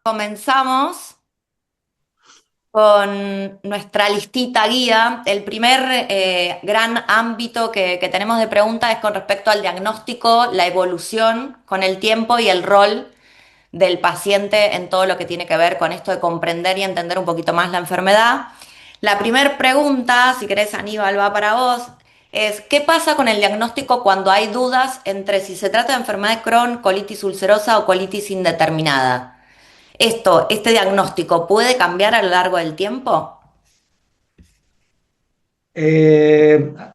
Comenzamos con nuestra listita guía. El primer gran ámbito que tenemos de pregunta es con respecto al diagnóstico, la evolución con el tiempo y el rol del paciente en todo lo que tiene que ver con esto de comprender y entender un poquito más la enfermedad. La primera pregunta, si querés, Aníbal, va para vos, es ¿qué pasa con el diagnóstico cuando hay dudas entre si se trata de enfermedad de Crohn, colitis ulcerosa o colitis indeterminada? Este diagnóstico puede cambiar a lo largo del tiempo.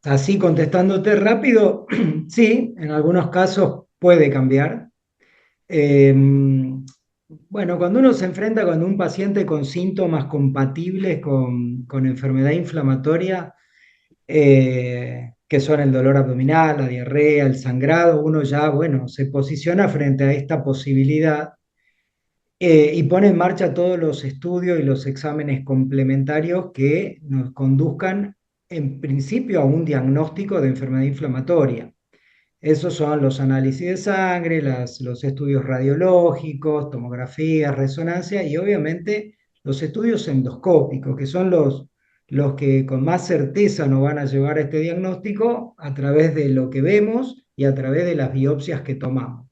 Así contestándote rápido, sí, en algunos casos puede cambiar. Eh, bueno, cuando uno se enfrenta con un paciente con síntomas compatibles con enfermedad inflamatoria, que son el dolor abdominal, la diarrea, el sangrado, uno ya, bueno, se posiciona frente a esta posibilidad y pone en marcha todos los estudios y los exámenes complementarios que nos conduzcan en principio a un diagnóstico de enfermedad inflamatoria. Esos son los análisis de sangre, los estudios radiológicos, tomografía, resonancia y obviamente los estudios endoscópicos, que son los que con más certeza nos van a llevar a este diagnóstico a través de lo que vemos y a través de las biopsias que tomamos.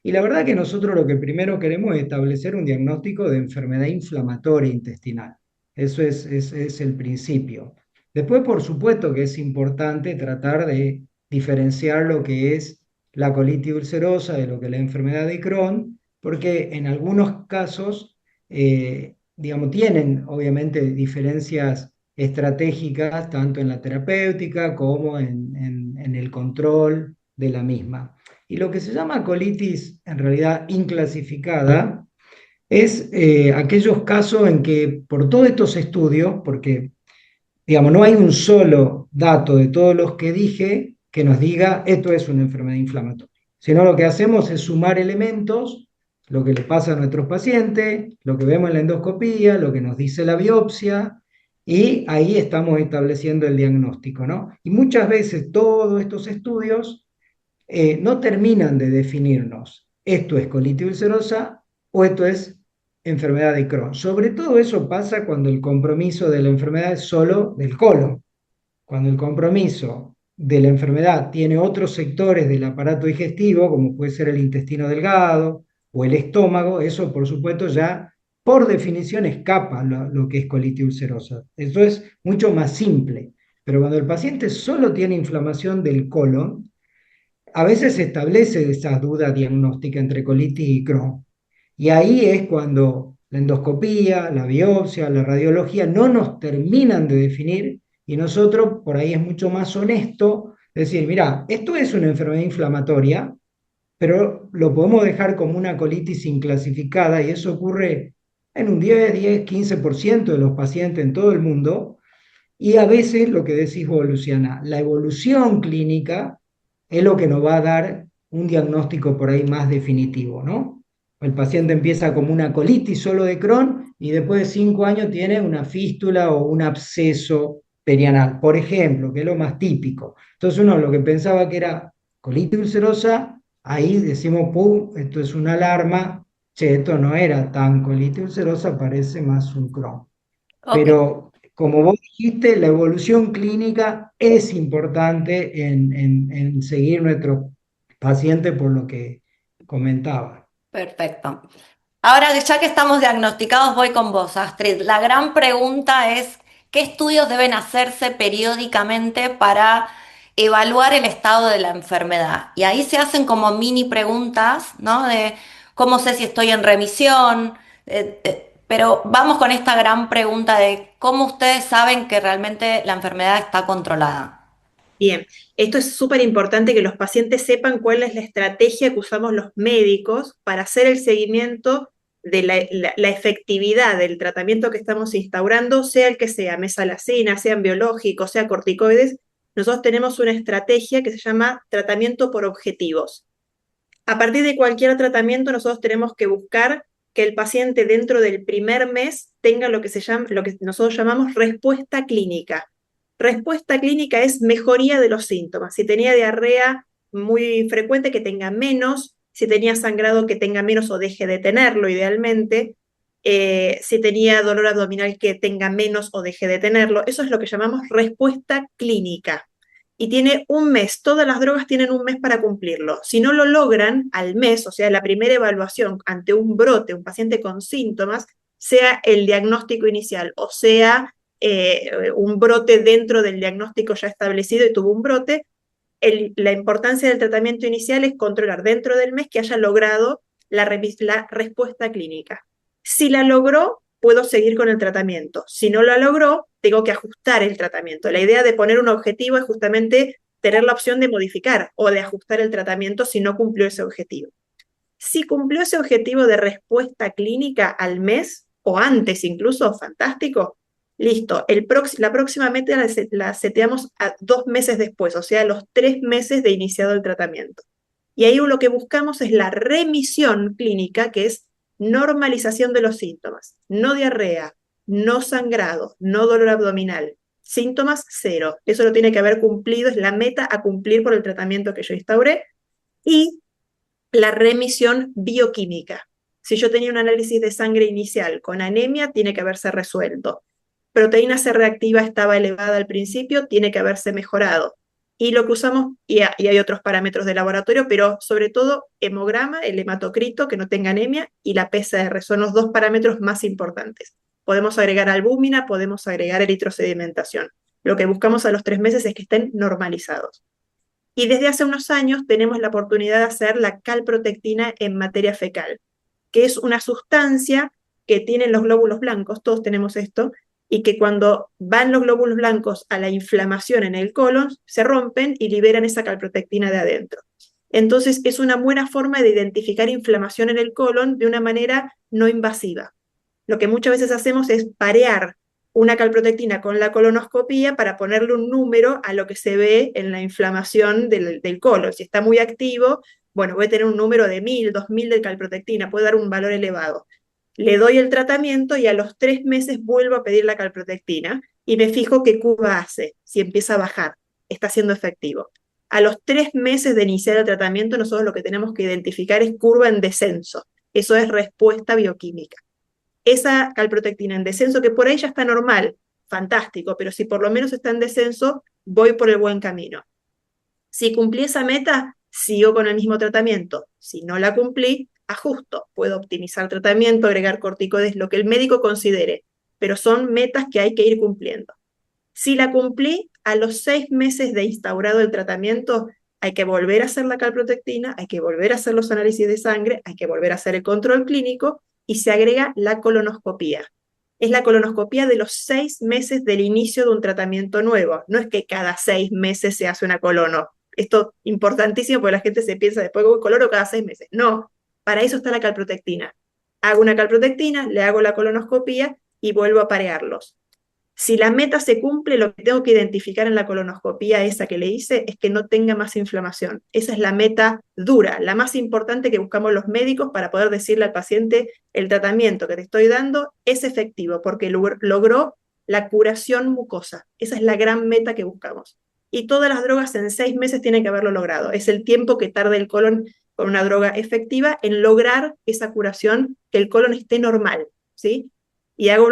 Y la verdad que nosotros lo que primero queremos es establecer un diagnóstico de enfermedad inflamatoria intestinal. Eso es el principio. Después, por supuesto que es importante tratar de diferenciar lo que es la colitis ulcerosa de lo que es la enfermedad de Crohn, porque en algunos casos, digamos, tienen obviamente diferencias estratégicas tanto en la terapéutica como en el control de la misma. Y lo que se llama colitis en realidad inclasificada es aquellos casos en que por todos estos estudios, porque digamos, no hay un solo dato de todos los que dije que nos diga esto es una enfermedad inflamatoria, sino lo que hacemos es sumar elementos, lo que le pasa a nuestros pacientes, lo que vemos en la endoscopía, lo que nos dice la biopsia, y ahí estamos estableciendo el diagnóstico, ¿no? Y muchas veces todos estos estudios no terminan de definirnos, esto es colitis ulcerosa o esto es enfermedad de Crohn. Sobre todo eso pasa cuando el compromiso de la enfermedad es solo del colon. Cuando el compromiso de la enfermedad tiene otros sectores del aparato digestivo, como puede ser el intestino delgado o el estómago, eso por supuesto ya por definición escapa lo que es colitis ulcerosa. Eso es mucho más simple. Pero cuando el paciente solo tiene inflamación del colon, a veces se establece esa duda diagnóstica entre colitis y Crohn. Y ahí es cuando la endoscopía, la biopsia, la radiología no nos terminan de definir y nosotros por ahí es mucho más honesto decir, mira, esto es una enfermedad inflamatoria, pero lo podemos dejar como una colitis inclasificada y eso ocurre en un 10, 15% de los pacientes en todo el mundo y a veces lo que decís vos, Luciana, la evolución clínica es lo que nos va a dar un diagnóstico por ahí más definitivo, ¿no? El paciente empieza como una colitis solo de Crohn y después de 5 años tiene una fístula o un absceso perianal, por ejemplo, que es lo más típico. Entonces uno lo que pensaba que era colitis ulcerosa, ahí decimos, pum, esto es una alarma, che, esto no era tan colitis ulcerosa, parece más un Crohn. Ok, Pero como vos dijiste, la evolución clínica es importante en seguir nuestro paciente por lo que comentaba. perfecto. Ahora, ya que estamos diagnosticados, voy con vos, Astrid. La gran pregunta es, ¿qué estudios deben hacerse periódicamente para evaluar el estado de la enfermedad? Y ahí se hacen como mini preguntas, ¿no? De cómo sé si estoy en remisión. Pero vamos con esta gran pregunta de cómo ustedes saben que realmente la enfermedad está controlada. Bien, esto es súper importante que los pacientes sepan cuál es la estrategia que usamos los médicos para hacer el seguimiento de la efectividad del tratamiento que estamos instaurando, sea el que sea, mesalazina, sean biológicos, sea corticoides. Nosotros tenemos una estrategia que se llama tratamiento por objetivos. A partir de cualquier tratamiento, nosotros tenemos que buscar que el paciente dentro del primer mes tenga lo que se llama, lo que nosotros llamamos respuesta clínica. Respuesta clínica es mejoría de los síntomas. Si tenía diarrea muy frecuente, que tenga menos. Si tenía sangrado, que tenga menos o deje de tenerlo, idealmente. si tenía dolor abdominal que tenga menos o deje de tenerlo. Eso es lo que llamamos respuesta clínica. Y tiene un mes, todas las drogas tienen un mes para cumplirlo. Si no lo logran al mes, o sea, la primera evaluación ante un brote, un paciente con síntomas, sea el diagnóstico inicial o sea un brote dentro del diagnóstico ya establecido y tuvo un brote, la importancia del tratamiento inicial es controlar dentro del mes que haya logrado la respuesta clínica. Si la logró, puedo seguir con el tratamiento. Si no la logró, tengo que ajustar el tratamiento. La idea de poner un objetivo es justamente tener la opción de modificar o de ajustar el tratamiento si no cumplió ese objetivo. Si cumplió ese objetivo de respuesta clínica al mes o antes incluso, fantástico, listo. La próxima meta la seteamos a 2 meses después, o sea, a los 3 meses de iniciado el tratamiento. Y ahí lo que buscamos es la remisión clínica, que es normalización de los síntomas. No diarrea, no sangrado, no dolor abdominal. Síntomas cero. Eso lo tiene que haber cumplido, es la meta a cumplir por el tratamiento que yo instauré. Y la remisión bioquímica. Si yo tenía un análisis de sangre inicial con anemia, tiene que haberse resuelto. Proteína C reactiva estaba elevada al principio, tiene que haberse mejorado. Y lo que usamos, y hay otros parámetros de laboratorio, pero sobre todo hemograma, el hematocrito, que no tenga anemia, y la PCR, son los 2 parámetros más importantes. Podemos agregar albúmina, podemos agregar eritrosedimentación. Lo que buscamos a los 3 meses es que estén normalizados. Y desde hace unos años tenemos la oportunidad de hacer la calprotectina en materia fecal, que es una sustancia que tienen los glóbulos blancos, todos tenemos esto, y que cuando van los glóbulos blancos a la inflamación en el colon, se rompen y liberan esa calprotectina de adentro. Entonces es una buena forma de identificar inflamación en el colon de una manera no invasiva. Lo que muchas veces hacemos es parear una calprotectina con la colonoscopía para ponerle un número a lo que se ve en la inflamación del colon. Si está muy activo, bueno, voy a tener un número de 1000, 2000 de calprotectina, puede dar un valor elevado. Le doy el tratamiento y a los 3 meses vuelvo a pedir la calprotectina y me fijo qué curva hace, si empieza a bajar, está siendo efectivo. A los 3 meses de iniciar el tratamiento, nosotros lo que tenemos que identificar es curva en descenso. Eso es respuesta bioquímica. Esa calprotectina en descenso, que por ahí ya está normal, fantástico, pero si por lo menos está en descenso, voy por el buen camino. Si cumplí esa meta, sigo con el mismo tratamiento. Si no la cumplí, ajusto. Puedo optimizar el tratamiento, agregar corticoides, lo que el médico considere, pero son metas que hay que ir cumpliendo. Si la cumplí, a los 6 meses de instaurado el tratamiento, hay que volver a hacer la calprotectina, hay que volver a hacer los análisis de sangre, hay que volver a hacer el control clínico y se agrega la colonoscopía. Es la colonoscopía de los 6 meses del inicio de un tratamiento nuevo. No es que cada 6 meses se hace una colono. Esto es importantísimo porque la gente se piensa después que voy colono cada 6 meses. No, para eso está la calprotectina. Hago una calprotectina, le hago la colonoscopía y vuelvo a parearlos. Si la meta se cumple, lo que tengo que identificar en la colonoscopía esa que le hice es que no tenga más inflamación. Esa es la meta dura, la más importante que buscamos los médicos para poder decirle al paciente: el tratamiento que te estoy dando es efectivo porque logró la curación mucosa. Esa es la gran meta que buscamos. Y todas las drogas en 6 meses tienen que haberlo logrado. Es el tiempo que tarda el colon con una droga efectiva en lograr esa curación, que el colon esté normal, ¿sí? Y hago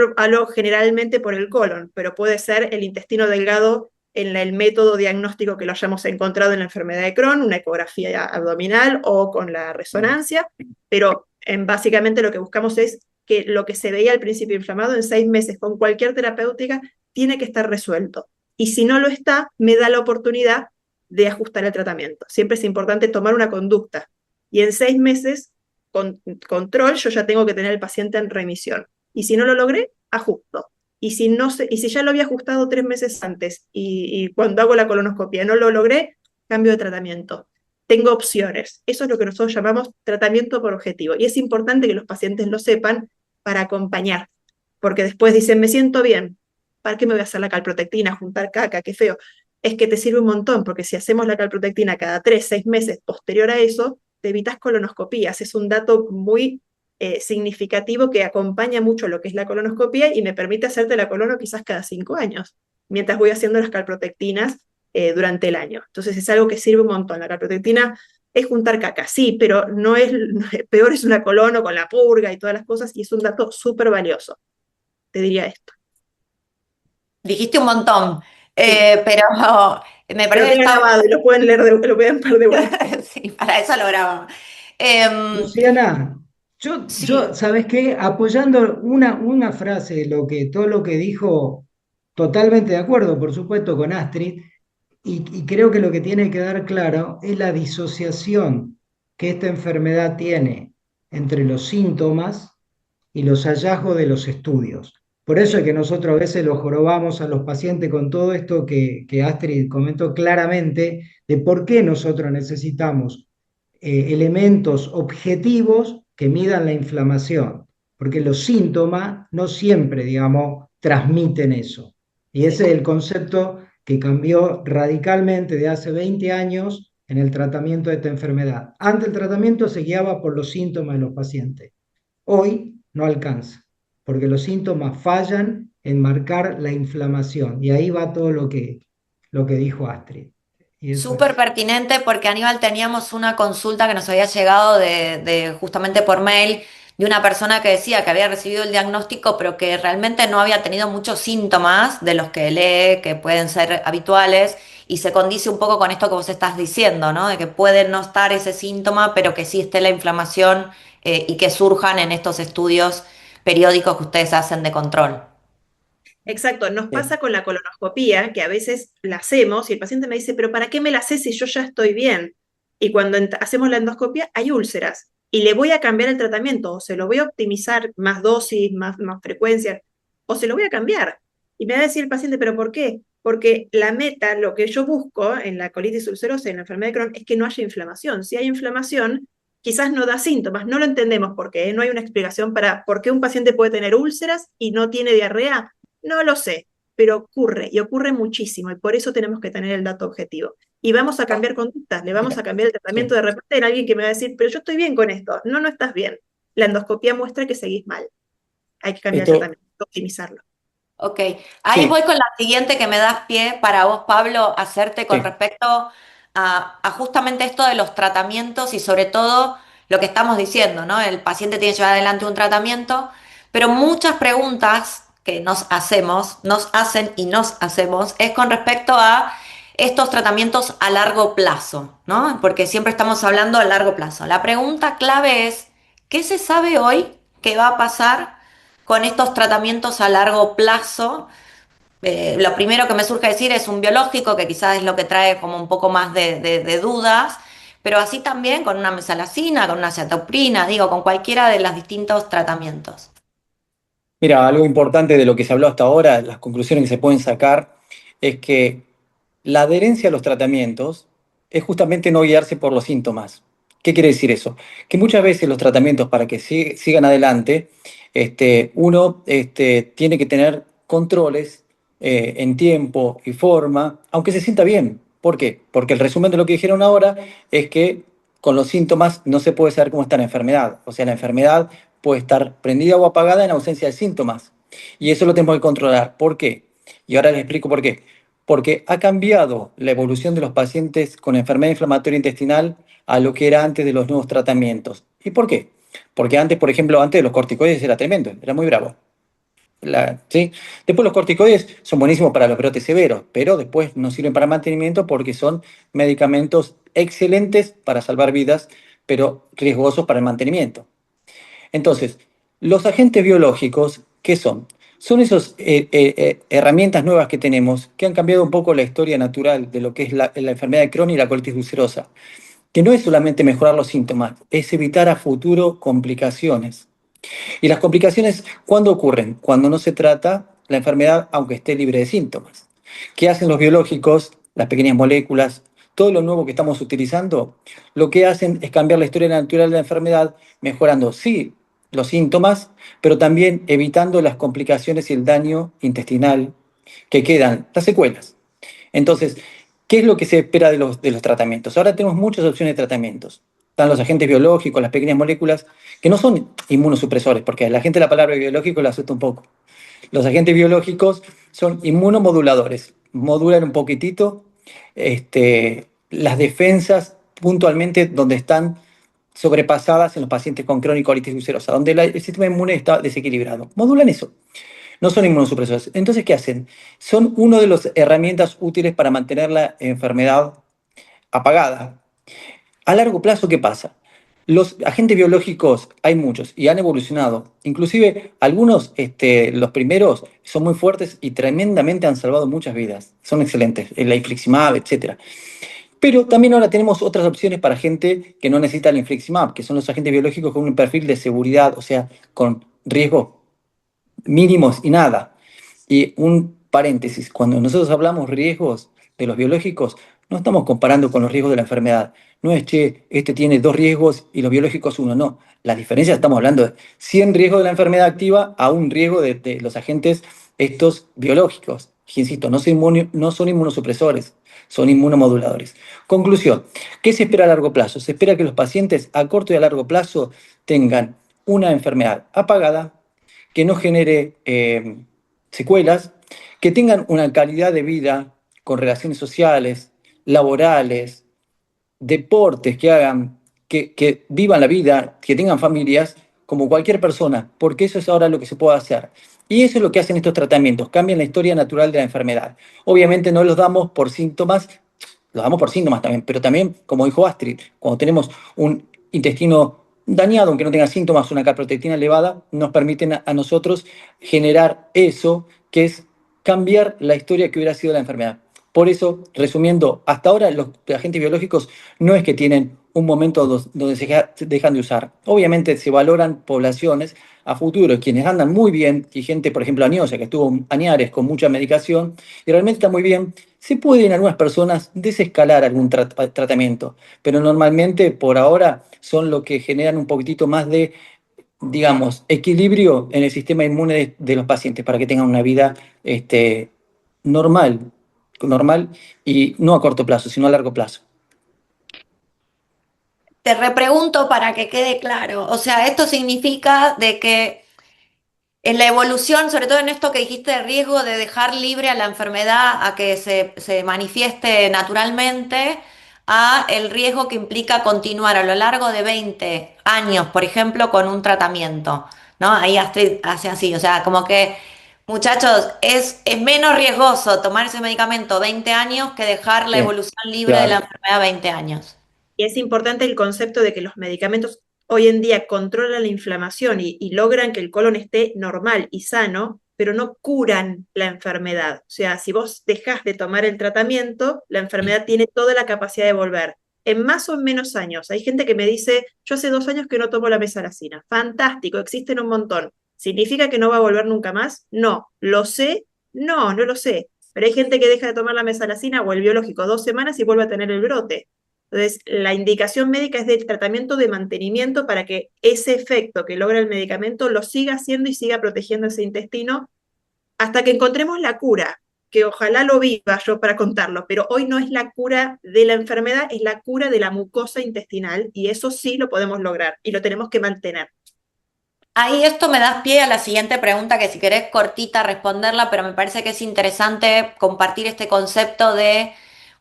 generalmente por el colon, pero puede ser el intestino delgado en el método diagnóstico que lo hayamos encontrado en la enfermedad de Crohn, una ecografía abdominal o con la resonancia, pero básicamente lo que buscamos es que lo que se veía al principio inflamado en 6 meses con cualquier terapéutica tiene que estar resuelto. Y si no lo está, me da la oportunidad de ajustar el tratamiento. Siempre es importante tomar una conducta. Y en 6 meses, con control, yo ya tengo que tener al paciente en remisión. Y si no lo logré, ajusto. Y si ya lo había ajustado 3 meses antes y cuando hago la colonoscopia no lo logré, cambio de tratamiento. Tengo opciones. Eso es lo que nosotros llamamos tratamiento por objetivo. Y es importante que los pacientes lo sepan para acompañar. Porque después dicen: me siento bien, ¿para qué me voy a hacer la calprotectina, juntar caca, qué feo? Es que te sirve un montón, porque si hacemos la calprotectina cada 3, 6 meses posterior a eso, te evitas colonoscopías. Es un dato muy significativo que acompaña mucho lo que es la colonoscopia y me permite hacerte la colono quizás cada 5 años, mientras voy haciendo las calprotectinas durante el año. Entonces es algo que sirve un montón. La calprotectina es juntar caca, sí, pero no es, peor es una colono con la purga y todas las cosas, y es un dato súper valioso, te diría esto. Dijiste un montón, Sí, pero me pero parece que queda está... grabado y lo pueden leer, lo pueden ver de vuelta. Sí, para eso lo grabamos. Em, Luciana, sí, ¿sabes qué? Apoyando una frase de todo lo que dijo, totalmente de acuerdo, por supuesto, con Astrid, y creo que lo que tiene que dar claro es la disociación que esta enfermedad tiene entre los síntomas y los hallazgos de los estudios. Por eso es Sí, que nosotros a veces los jorobamos a los pacientes con todo esto que Astrid comentó claramente de por qué nosotros necesitamos elementos objetivos que midan la inflamación, porque los síntomas no siempre, digamos, transmiten eso. Y ese sí. es el concepto que cambió radicalmente de hace 20 años en el tratamiento de esta enfermedad. Antes el tratamiento se guiaba por los síntomas de los pacientes. Hoy no alcanza, porque los síntomas fallan en marcar la inflamación. Y ahí va todo lo que dijo Astrid. Y eso súper es. pertinente porque Aníbal teníamos una consulta que nos había llegado de justamente por mail de una persona que decía que había recibido el diagnóstico pero que realmente no había tenido muchos síntomas de los que lee, que pueden ser habituales y se condice un poco con esto que vos estás diciendo, ¿no? De que puede no estar ese síntoma pero que sí esté la inflamación y que surjan en estos estudios periódicos que ustedes hacen de control. Exacto, nos Bien. pasa con la colonoscopía, que a veces la hacemos y el paciente me dice, pero ¿para qué me la haces si yo ya estoy bien? Y cuando hacemos la endoscopia hay úlceras y le voy a cambiar el tratamiento, o se lo voy a optimizar, más dosis, más frecuencia, o se lo voy a cambiar. Y me va a decir el paciente, ¿pero por qué? Porque la meta, lo que yo busco en la colitis ulcerosa y en la enfermedad de Crohn es que no haya inflamación. Si hay inflamación, quizás no da síntomas, no lo entendemos por qué, no hay una explicación para por qué un paciente puede tener úlceras y no tiene diarrea. No lo sé, pero ocurre y ocurre muchísimo y por eso tenemos que tener el dato objetivo. Y vamos a cambiar conductas, le vamos Mira, a cambiar el tratamiento sí. de repente en alguien que me va a decir, pero yo estoy bien con esto. No, no estás bien. La endoscopía muestra que seguís mal. Hay que cambiar el Esto, tratamiento, optimizarlo. Ok, ahí sí, voy con la siguiente que me das pie para vos, Pablo, hacerte con sí. respecto a justamente esto de los tratamientos y sobre todo lo que estamos diciendo, ¿no? El paciente tiene que llevar adelante un tratamiento, pero muchas preguntas que nos hacen y nos hacemos, es con respecto a estos tratamientos a largo plazo, ¿no? Porque siempre estamos hablando a largo plazo. La pregunta clave es, ¿qué se sabe hoy que va a pasar con estos tratamientos a largo plazo? Lo primero que me surge decir es un biológico, que quizás es lo que trae como un poco más de dudas, pero así también con una mesalazina, con una acetoprina, digo, con cualquiera de los distintos tratamientos. Mira, algo importante de lo que se habló hasta ahora, las conclusiones que se pueden sacar, es que la adherencia a los tratamientos es justamente no guiarse por los síntomas. ¿Qué quiere decir eso? Que muchas veces los tratamientos para que sigan adelante, uno tiene que tener controles en tiempo y forma, aunque se sienta bien. ¿Por qué? Porque el resumen de lo que dijeron ahora es que con los síntomas no se puede saber cómo está la enfermedad. O sea, la enfermedad puede estar prendida o apagada en ausencia de síntomas. Y eso lo tenemos que controlar. ¿Por qué? Y ahora les explico por qué. Porque ha cambiado la evolución de los pacientes con enfermedad inflamatoria intestinal a lo que era antes de los nuevos tratamientos. ¿Y por qué? Porque antes, por ejemplo, antes de los corticoides era tremendo, era muy bravo. ¿Sí? Después los corticoides son buenísimos para los brotes severos, pero después no sirven para mantenimiento porque son medicamentos excelentes para salvar vidas, pero riesgosos para el mantenimiento. Entonces, los agentes biológicos, ¿qué son? Son esas herramientas nuevas que tenemos que han cambiado un poco la historia natural de lo que es la enfermedad de Crohn y la colitis ulcerosa, que no es solamente mejorar los síntomas, es evitar a futuro complicaciones. ¿Y las complicaciones cuándo ocurren? Cuando no se trata la enfermedad aunque esté libre de síntomas. ¿Qué hacen los biológicos, las pequeñas moléculas, todo lo nuevo que estamos utilizando? Lo que hacen es cambiar la historia natural de la enfermedad, mejorando, sí, los síntomas, pero también evitando las complicaciones y el daño intestinal que quedan, las secuelas. Entonces, ¿qué es lo que se espera de los tratamientos? Ahora tenemos muchas opciones de tratamientos. Están los agentes biológicos, las pequeñas moléculas, que no son inmunosupresores, porque a la gente la palabra biológico la asusta un poco. Los agentes biológicos son inmunomoduladores, modulan un poquitito las defensas puntualmente donde están sobrepasadas en los pacientes con crónico-colitis ulcerosa, donde el sistema inmune está desequilibrado. Modulan eso. No son inmunosupresores. Entonces, ¿qué hacen? Son una de las herramientas útiles para mantener la enfermedad apagada. A largo plazo, ¿qué pasa? Los agentes biológicos hay muchos y han evolucionado. Inclusive algunos, los primeros, son muy fuertes y tremendamente han salvado muchas vidas. Son excelentes, la infliximab, etc. Pero también ahora tenemos otras opciones para gente que no necesita el infliximab, que son los agentes biológicos con un perfil de seguridad, o sea, con riesgos mínimos y nada. Y un paréntesis, cuando nosotros hablamos riesgos de los biológicos, no estamos comparando con los riesgos de la enfermedad. No es, che, este tiene 2 riesgos y los biológicos 1, no. La diferencia, estamos hablando de 100 riesgos de la enfermedad activa a un riesgo de los agentes estos biológicos. Que, insisto, no son inmunosupresores, son inmunomoduladores. Conclusión, ¿qué se espera a largo plazo? Se espera que los pacientes a corto y a largo plazo tengan una enfermedad apagada, que no genere secuelas, que tengan una calidad de vida con relaciones sociales, laborales, deportes que hagan, que vivan la vida, que tengan familias, como cualquier persona, porque eso es ahora lo que se puede hacer. Y eso es lo que hacen estos tratamientos, cambian la historia natural de la enfermedad. Obviamente no los damos por síntomas, los damos por síntomas también, pero también, como dijo Astrid, cuando tenemos un intestino dañado, aunque no tenga síntomas, una caproteína elevada, nos permiten a nosotros generar eso, que es cambiar la historia que hubiera sido la enfermedad. Por eso, resumiendo, hasta ahora los agentes biológicos no es que tienen un momento donde se dejan de usar. Obviamente se valoran poblaciones a futuro, quienes andan muy bien, y gente, por ejemplo, añosa, que estuvo añares con mucha medicación, y realmente está muy bien, se puede en algunas personas desescalar algún tratamiento, pero normalmente por ahora son lo que generan un poquitito más de, digamos, equilibrio en el sistema inmune de los pacientes para que tengan una vida normal, normal y no a corto plazo, sino a largo plazo. Te repregunto para que quede claro. O sea, esto significa de que en la evolución, sobre todo en esto que dijiste de riesgo de dejar libre a la enfermedad a que se manifieste naturalmente, a el riesgo que implica continuar a lo largo de 20 años, por ejemplo, con un tratamiento, ¿no? Ahí Astrid hace así, o sea, como que, muchachos, es menos riesgoso tomar ese medicamento 20 años que dejar la Bien, evolución libre de la claro. enfermedad 20 años. Y es importante el concepto de que los medicamentos hoy en día controlan la inflamación y logran que el colon esté normal y sano, pero no curan la enfermedad. O sea, si vos dejás de tomar el tratamiento, la enfermedad tiene toda la capacidad de volver. En más o en menos años. Hay gente que me dice, yo hace 2 años que no tomo la mesalazina. Fantástico, existen un montón. ¿Significa que no va a volver nunca más? No. ¿Lo sé? No, no lo sé. Pero hay gente que deja de tomar la mesalazina o el biológico 2 semanas y vuelve a tener el brote. Entonces, la indicación médica es del tratamiento de mantenimiento para que ese efecto que logra el medicamento lo siga haciendo y siga protegiendo ese intestino hasta que encontremos la cura, que ojalá lo viva yo para contarlo, pero hoy no es la cura de la enfermedad, es la cura de la mucosa intestinal y eso sí lo podemos lograr y lo tenemos que mantener. Ahí esto me das pie a la siguiente pregunta, que si querés cortita responderla, pero me parece que es interesante compartir este concepto de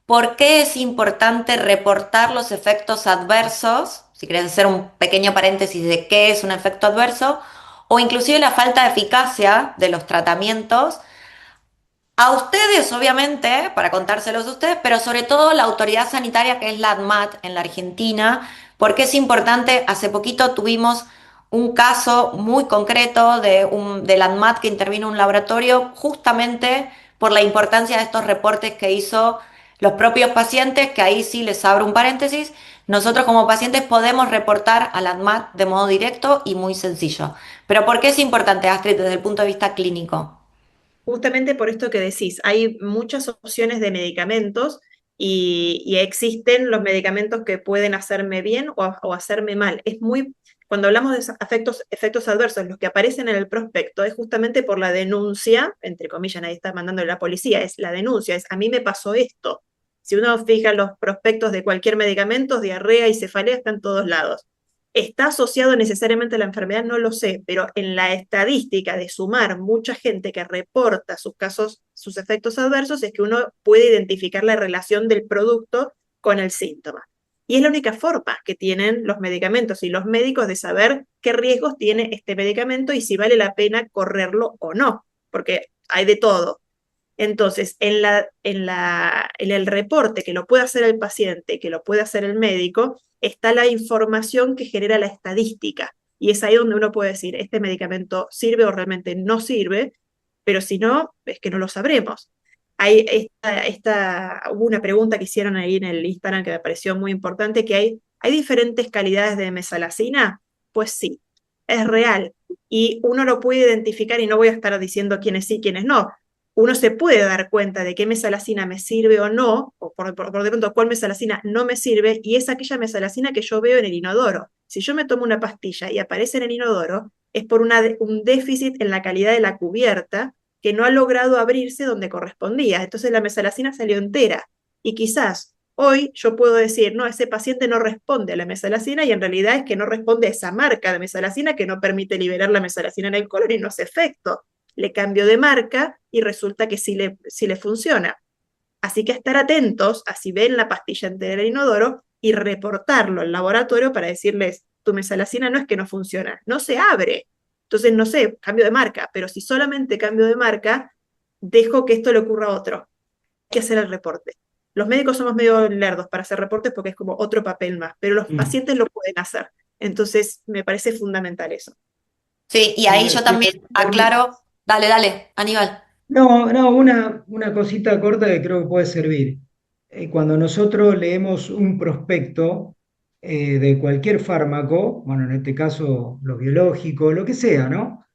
por qué es importante reportar los efectos adversos, si querés hacer un pequeño paréntesis de qué es un efecto adverso, o inclusive la falta de eficacia de los tratamientos a ustedes, obviamente, para contárselos a ustedes, pero sobre todo la autoridad sanitaria que es la ADMAT en la Argentina, porque es importante, hace poquito tuvimos un caso muy concreto de la ADMAT que intervino en un laboratorio justamente por la importancia de estos reportes que hizo los propios pacientes, que ahí sí les abro un paréntesis, nosotros como pacientes podemos reportar a la ADMAT de modo directo y muy sencillo. Pero ¿por qué es importante, Astrid, desde el punto de vista clínico? Justamente por esto que decís, hay muchas opciones de medicamentos y existen los medicamentos que pueden hacerme bien o hacerme mal. Es muy, cuando hablamos de esos efectos adversos, los que aparecen en el prospecto, es justamente por la denuncia, entre comillas, nadie está mandando a la policía, es la denuncia, es a mí me pasó esto. Si uno fija los prospectos de cualquier medicamento, diarrea y cefalea están en todos lados. ¿Está asociado necesariamente a la enfermedad? No lo sé, pero en la estadística de sumar mucha gente que reporta sus casos, sus efectos adversos, es que uno puede identificar la relación del producto con el síntoma. Y es la única forma que tienen los medicamentos y los médicos de saber qué riesgos tiene este medicamento y si vale la pena correrlo o no, porque hay de todo. Entonces, en el reporte que lo puede hacer el paciente, que lo puede hacer el médico, está la información que genera la estadística. Y es ahí donde uno puede decir, este medicamento sirve o realmente no sirve, pero si no, es que no lo sabremos. Hubo una pregunta que hicieron ahí en el Instagram que me pareció muy importante, que ¿hay diferentes calidades de mesalacina? Pues sí, es real. Y uno lo puede identificar y no voy a estar diciendo quiénes sí, quiénes no. Uno se puede dar cuenta de qué mesalacina me sirve o no, o por de pronto cuál mesalacina no me sirve, y es aquella mesalacina que yo veo en el inodoro. Si yo me tomo una pastilla y aparece en el inodoro, es por un déficit en la calidad de la cubierta que no ha logrado abrirse donde correspondía. Entonces la mesalacina salió entera. Y quizás hoy yo puedo decir, no, ese paciente no responde a la mesalacina y en realidad es que no responde a esa marca de mesalacina que no permite liberar la mesalacina en el colon y no hace efecto. Le cambio de marca y resulta que sí le funciona. Así que estar atentos a si ven la pastilla entera en el inodoro y reportarlo al laboratorio para decirles, tu mesalacina no es que no funciona, no se abre. Entonces, no sé, cambio de marca, pero si solamente cambio de marca, dejo que esto le ocurra a otro. Hay que hacer el reporte. Los médicos somos medio lerdos para hacer reportes porque es como otro papel más, pero los Mm. pacientes lo pueden hacer. Entonces, me parece fundamental eso. Sí, y ahí yo también aclaro, dale, dale, Aníbal. No, no, una cosita corta que creo que puede servir. Cuando nosotros leemos un prospecto de cualquier fármaco, bueno, en este caso los biológicos, lo que sea, ¿no?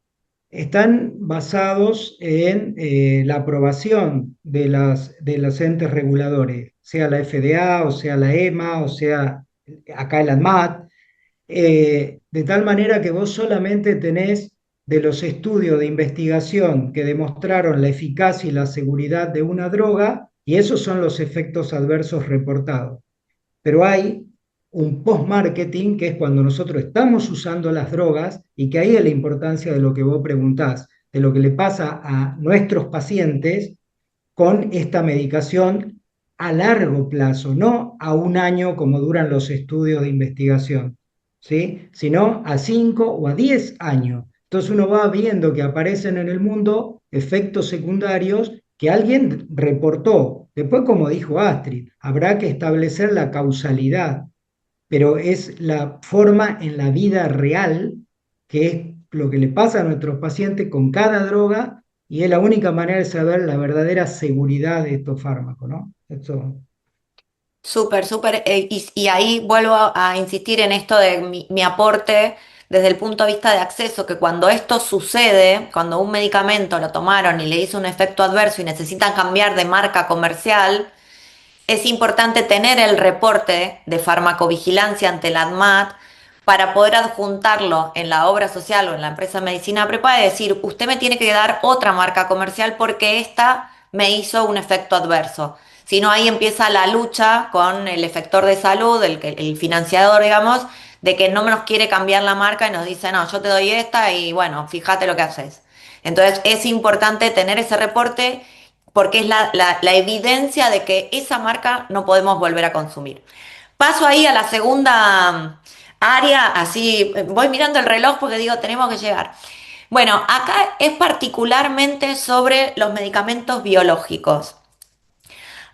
Están basados en la aprobación de los entes reguladores, sea la FDA, o sea la EMA, o sea acá el ANMAT, de tal manera que vos solamente tenés de los estudios de investigación que demostraron la eficacia y la seguridad de una droga, y esos son los efectos adversos reportados. Pero hay un post-marketing, que es cuando nosotros estamos usando las drogas, y que ahí es la importancia de lo que vos preguntás, de lo que le pasa a nuestros pacientes con esta medicación a largo plazo, no a un año como duran los estudios de investigación, ¿sí? Sino a 5 o a 10 años. Entonces uno va viendo que aparecen en el mundo efectos secundarios que alguien reportó. Después, como dijo Astrid, habrá que establecer la causalidad, pero es la forma en la vida real, que es lo que le pasa a nuestros pacientes con cada droga, y es la única manera de saber la verdadera seguridad de estos fármacos, ¿no? Esto, Súper, súper. Y ahí vuelvo a insistir en esto de mi aporte desde el punto de vista de acceso, que cuando esto sucede, cuando un medicamento lo tomaron y le hizo un efecto adverso y necesitan cambiar de marca comercial, es importante tener el reporte de farmacovigilancia ante la ANMAT para poder adjuntarlo en la obra social o en la empresa de medicina prepaga y decir, usted me tiene que dar otra marca comercial porque esta me hizo un efecto adverso. Si no, ahí empieza la lucha con el efector de salud, el financiador, digamos, de que no nos quiere cambiar la marca y nos dice, no, yo te doy esta y bueno, fíjate lo que haces. Entonces es importante tener ese reporte porque es la evidencia de que esa marca no podemos volver a consumir. Paso ahí a la segunda área, así voy mirando el reloj porque digo, tenemos que llegar. Bueno, acá es particularmente sobre los medicamentos biológicos.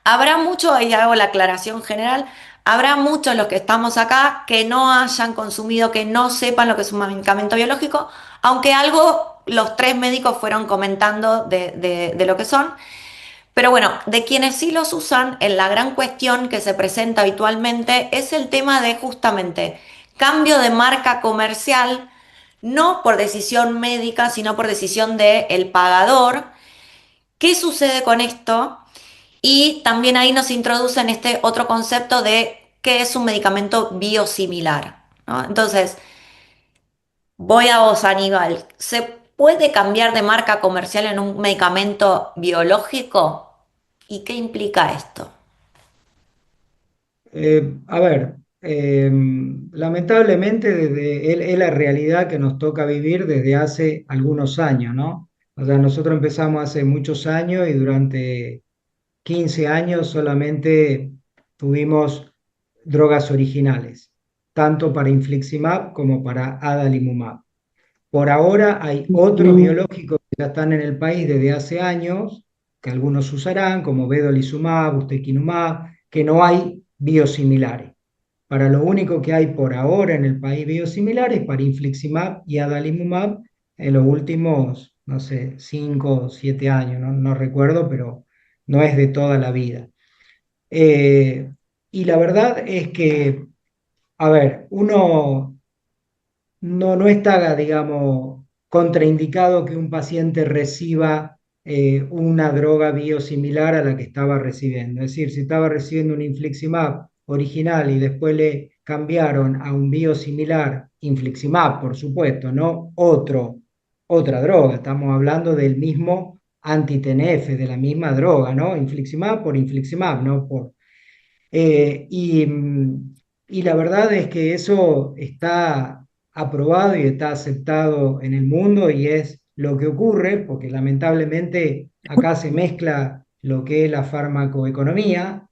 Habrá muchos, y hago la aclaración general, habrá muchos los que estamos acá que no hayan consumido, que no sepan lo que es un medicamento biológico, aunque algo los tres médicos fueron comentando de lo que son. Pero bueno, de quienes sí los usan, la gran cuestión que se presenta habitualmente es el tema de justamente cambio de marca comercial, no por decisión médica, sino por decisión del pagador. ¿Qué sucede con esto? Y también ahí nos introducen este otro concepto de qué es un medicamento biosimilar, ¿no? Entonces, voy a vos, Aníbal. ¿Se puede cambiar de marca comercial en un medicamento biológico? ¿Y qué implica esto? a ver, lamentablemente es la realidad que nos toca vivir desde hace algunos años, ¿no? O sea, nosotros empezamos hace muchos años y durante 15 años solamente tuvimos drogas originales, tanto para infliximab como para adalimumab. Por ahora hay otros biológicos que ya están en el país desde hace años, que algunos usarán, como vedolizumab, ustekinumab, que no hay biosimilares. Para lo único que hay por ahora en el país biosimilares, para infliximab y adalimumab, en los últimos, no sé, 5 o 7 años, no recuerdo, pero no es de toda la vida. Eh, y la verdad es que, a ver, uno no está, digamos, contraindicado que un paciente reciba una droga biosimilar a la que estaba recibiendo. Es decir, si estaba recibiendo un infliximab original y después le cambiaron a un biosimilar, infliximab, por supuesto, no otra droga. Estamos hablando del mismo anti-TNF, de la misma droga, ¿no? Infliximab por infliximab, no por eh, y, mm, y la verdad es que eso está aprobado y está aceptado en el mundo y es lo que ocurre, porque lamentablemente acá se mezcla lo que es la farmacoeconomía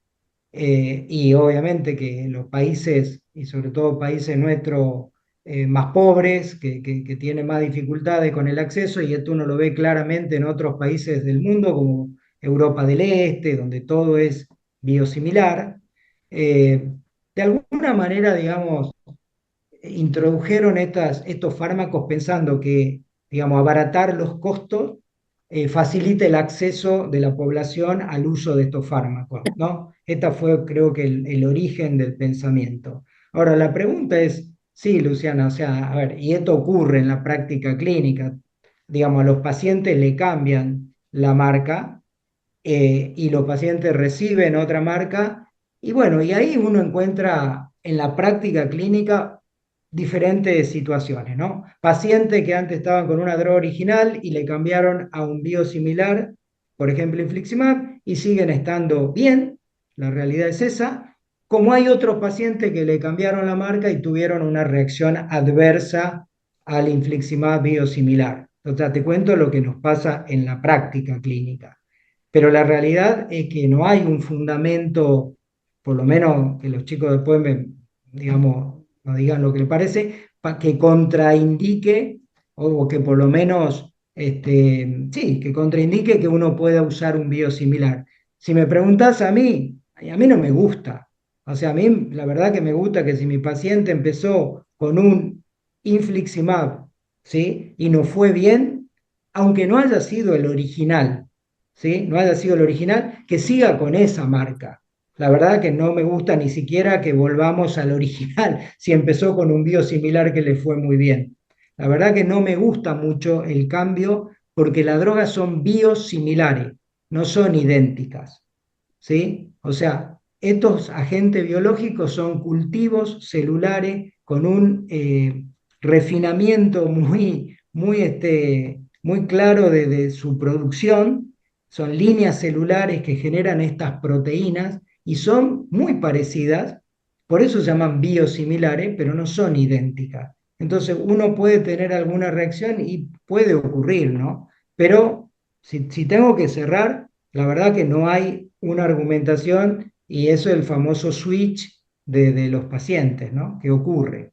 y obviamente que en los países, y sobre todo países nuestros más pobres, que tienen más dificultades con el acceso, y esto uno lo ve claramente en otros países del mundo como Europa del Este, donde todo es biosimilar eh, de alguna manera, digamos, introdujeron estos fármacos pensando que, digamos, abaratar los costos facilita el acceso de la población al uso de estos fármacos, ¿no? Esta fue, creo que, el origen del pensamiento. Ahora, la pregunta es, sí, Luciana, o sea, a ver, y esto ocurre en la práctica clínica, digamos, a los pacientes le cambian la marca y los pacientes reciben otra marca. Y bueno, y ahí uno encuentra en la práctica clínica diferentes situaciones, ¿no? Pacientes que antes estaban con una droga original y le cambiaron a un biosimilar, por ejemplo, infliximab, y siguen estando bien, la realidad es esa, como hay otros pacientes que le cambiaron la marca y tuvieron una reacción adversa al infliximab biosimilar. O sea, te cuento lo que nos pasa en la práctica clínica. Pero la realidad es que no hay un fundamento, por lo menos que los chicos después digamos, nos digan lo que les parece, que contraindique o que por lo menos, sí, que contraindique que uno pueda usar un biosimilar. Si me preguntas a mí no me gusta. O sea, a mí la verdad que me gusta que si mi paciente empezó con un infliximab, ¿sí? Y no fue bien, aunque no haya sido el original, ¿sí? No haya sido el original, que siga con esa marca. La verdad que no me gusta ni siquiera que volvamos al original, si empezó con un biosimilar que le fue muy bien. La verdad que no me gusta mucho el cambio porque las drogas son biosimilares, no son idénticas, ¿sí? O sea, estos agentes biológicos son cultivos celulares con un refinamiento muy claro de su producción. Son líneas celulares que generan estas proteínas y son muy parecidas, por eso se llaman biosimilares, pero no son idénticas. Entonces uno puede tener alguna reacción y puede ocurrir, ¿no? Pero si tengo que cerrar, la verdad que no hay una argumentación y eso es el famoso switch de los pacientes, ¿no? Que ocurre.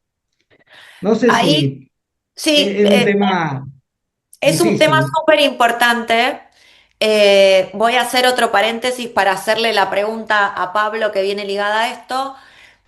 No sé si Ahí sí, es un tema es un tema difícil. súper importante. Voy a hacer otro paréntesis para hacerle la pregunta a Pablo que viene ligada a esto.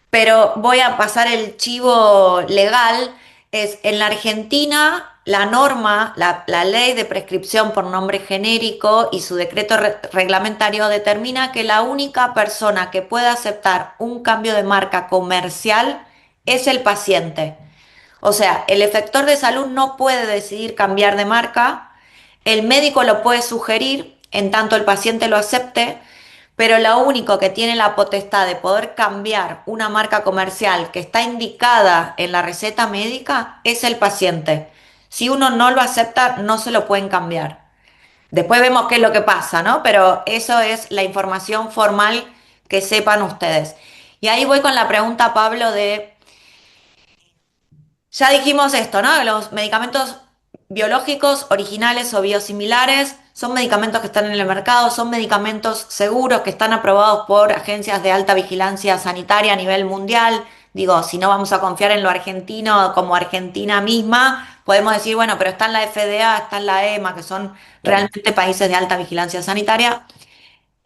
Pero voy a pasar el chivo legal. Es en la Argentina, la norma, la ley de prescripción por nombre genérico y su decreto reglamentario determina que la única persona que puede aceptar un cambio de marca comercial es el paciente. O sea, el efector de salud no puede decidir cambiar de marca, el médico lo puede sugerir en tanto el paciente lo acepte, pero lo único que tiene la potestad de poder cambiar una marca comercial que está indicada en la receta médica es el paciente. Si uno no lo acepta, no se lo pueden cambiar. Después vemos qué es lo que pasa, ¿no? Pero eso es la información formal que sepan ustedes. Y ahí voy con la pregunta, Pablo, ya dijimos esto, ¿no? Los medicamentos biológicos originales o biosimilares son medicamentos que están en el mercado, son medicamentos seguros que están aprobados por agencias de alta vigilancia sanitaria a nivel mundial. Digo, si no vamos a confiar en lo argentino como Argentina misma, podemos decir, bueno, pero está en la FDA, está en la EMA, que son Claro. realmente países de alta vigilancia sanitaria.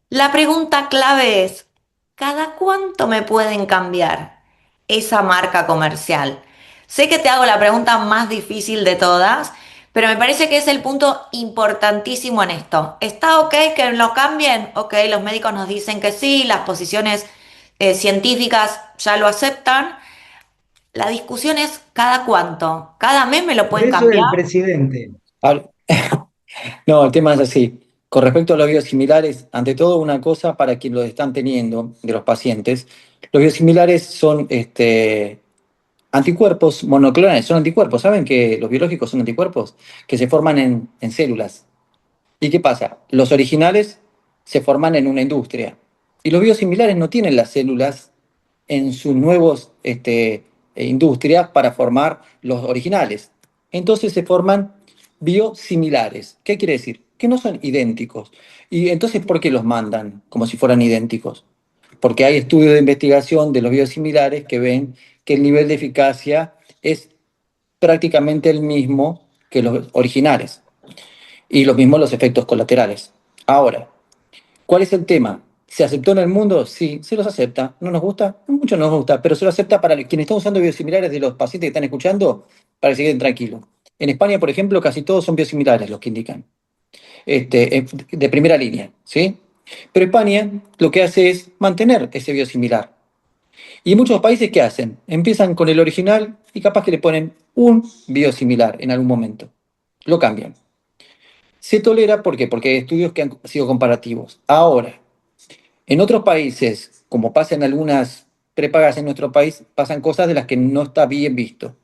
La pregunta clave es, ¿cada cuánto me pueden cambiar esa marca comercial? Sé que te hago la pregunta más difícil de todas, pero me parece que es el punto importantísimo en esto. ¿Está ok que lo cambien? Ok, los médicos nos dicen que sí, las posiciones científicas ya lo aceptan. La discusión es ¿cada cuánto? ¿Cada mes me lo Por pueden eso cambiar? el presidente, Hab- No, el tema es así. Con respecto a los biosimilares, ante todo una cosa para quienes los están teniendo, de los pacientes, los biosimilares son anticuerpos monoclonales, son anticuerpos. ¿Saben que los biológicos son anticuerpos? Que se forman en células. ¿Y qué pasa? Los originales se forman en una industria. Y los biosimilares no tienen las células en sus nuevos industrias para formar los originales. Entonces se forman biosimilares. ¿Qué quiere decir? Que no son idénticos. Y entonces, ¿por qué los mandan como si fueran idénticos? Porque hay estudios de investigación de los biosimilares que ven que el nivel de eficacia es prácticamente el mismo que los originales. Y los mismos los efectos colaterales. Ahora, ¿cuál es el tema? ¿Se aceptó en el mundo? Sí, se los acepta. ¿No nos gusta? Mucho no nos gusta, pero se lo acepta para quienes están usando biosimilares de los pacientes que están escuchando, para que se queden tranquilos. En España, por ejemplo, casi todos son biosimilares los que indican, de primera línea, ¿sí? Pero España lo que hace es mantener ese biosimilar. Y muchos países, ¿qué hacen? Empiezan con el original y capaz que le ponen un biosimilar en algún momento. Lo cambian. Se tolera, ¿por qué? Porque hay estudios que han sido comparativos. Ahora, en otros países, como pasa en algunas prepagas en nuestro país, pasan cosas de las que no está bien visto,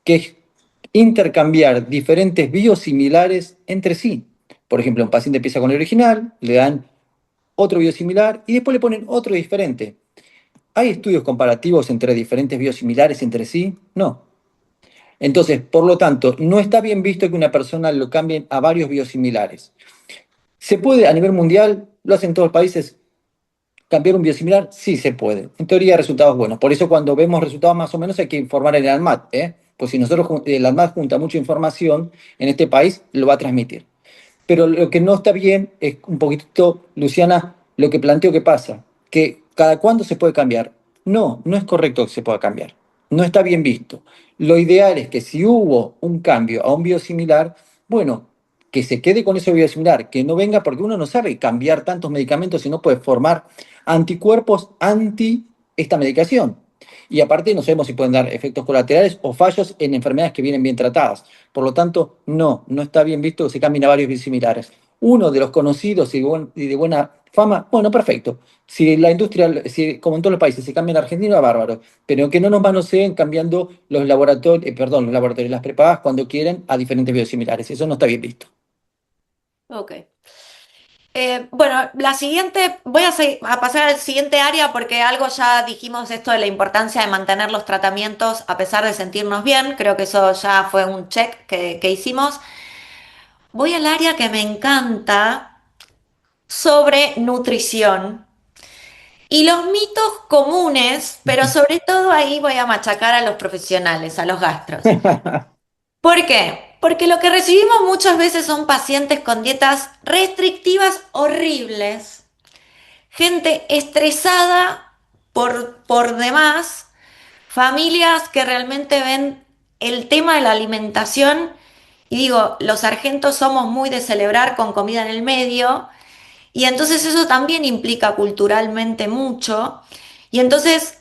que es intercambiar diferentes biosimilares entre sí. Por ejemplo, un paciente empieza con el original, le dan otro biosimilar y después le ponen otro diferente. ¿Hay estudios comparativos entre diferentes biosimilares entre sí? No. Entonces, por lo tanto, no está bien visto que una persona lo cambie a varios biosimilares. ¿Se puede a nivel mundial? ¿Lo hacen todos los países? ¿Cambiar un biosimilar? Sí se puede. En teoría, resultados buenos. Por eso, cuando vemos resultados más o menos, hay que informar en el ANMAT, ¿eh? Pues si nosotros, el ANMAT junta mucha información en este país, lo va a transmitir. Pero lo que no está bien es un poquitito, Luciana, lo que planteo que pasa, que cada cuándo se puede cambiar. No, no es correcto que se pueda cambiar. No está bien visto. Lo ideal es que si hubo un cambio a un biosimilar, bueno, que se quede con ese biosimilar, que no venga porque uno no sabe cambiar tantos medicamentos y no puede formar anticuerpos anti esta medicación. Y aparte no sabemos si pueden dar efectos colaterales o fallos en enfermedades que vienen bien tratadas. Por lo tanto, no, no está bien visto que se cambien a varios biosimilares. Uno de los conocidos y de buena fama, bueno, perfecto. Si la industria, si, como en todos los países, se cambia en Argentina, bárbaro. Pero que no nos manoseen cambiando los laboratorios, los laboratorios, las prepagas cuando quieren a diferentes biosimilares. Eso no está bien visto. Ok. Bueno, la siguiente, a pasar al siguiente área porque algo ya dijimos esto de la importancia de mantener los tratamientos a pesar de sentirnos bien, creo que eso ya fue un check que hicimos. Voy al área que me encanta sobre nutrición y los mitos comunes, pero sobre todo ahí voy a machacar a los profesionales, a los gastros. ¿Por qué? Porque lo que recibimos muchas veces son pacientes con dietas restrictivas horribles, gente estresada por demás, familias que realmente ven el tema de la alimentación y digo, los sargentos somos muy de celebrar con comida en el medio y entonces eso también implica culturalmente mucho. Y entonces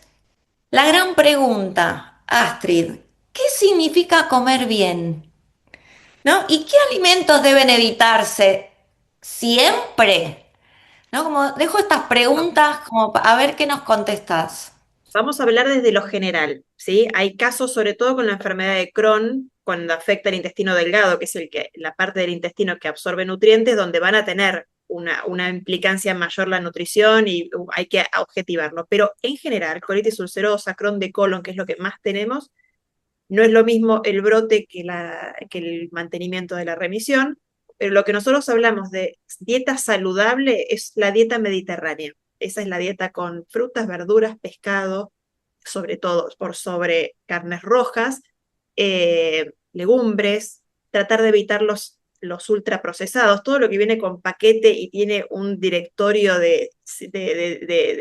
la gran pregunta, Astrid, ¿qué significa comer bien? ¿No? ¿Y qué alimentos deben evitarse siempre? ¿No? Como dejo estas preguntas como a ver qué nos contestás. Vamos a hablar desde lo general, ¿sí? Hay casos, sobre todo con la enfermedad de Crohn, cuando afecta el intestino delgado, que es la parte del intestino que absorbe nutrientes, donde van a tener una implicancia mayor la nutrición y hay que objetivarlo. Pero en general, colitis ulcerosa, Crohn de colon, que es lo que más tenemos, no es lo mismo el brote que el mantenimiento de la remisión. pero lo que nosotros hablamos de dieta saludable es la dieta mediterránea. Esa es la dieta con frutas, verduras, pescado, sobre todo por sobre carnes rojas, legumbres, tratar de evitar los ultraprocesados, todo lo que viene con paquete y tiene un directorio de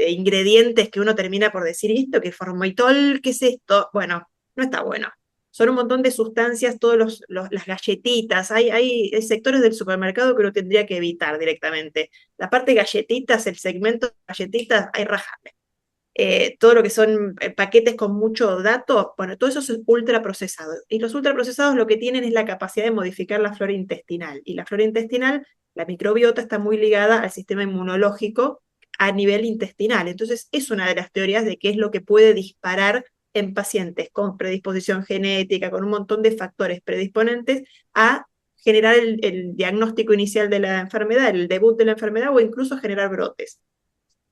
ingredientes que uno termina por decir, ¿esto qué formoitol? ¿Qué es esto? Bueno, no está bueno. Son un montón de sustancias, todas las galletitas, hay sectores del supermercado que uno tendría que evitar directamente. La parte galletitas, el segmento de galletitas, hay rajales. Todo lo que son paquetes con mucho dato, bueno, todo eso es ultraprocesado. Y los ultraprocesados lo que tienen es la capacidad de modificar la flora intestinal. Y la flora intestinal, la microbiota está muy ligada al sistema inmunológico a nivel intestinal. Entonces, es una de las teorías de qué es lo que puede disparar en pacientes con predisposición genética, con un montón de factores predisponentes a generar el diagnóstico inicial de la enfermedad, el debut de la enfermedad o incluso generar brotes.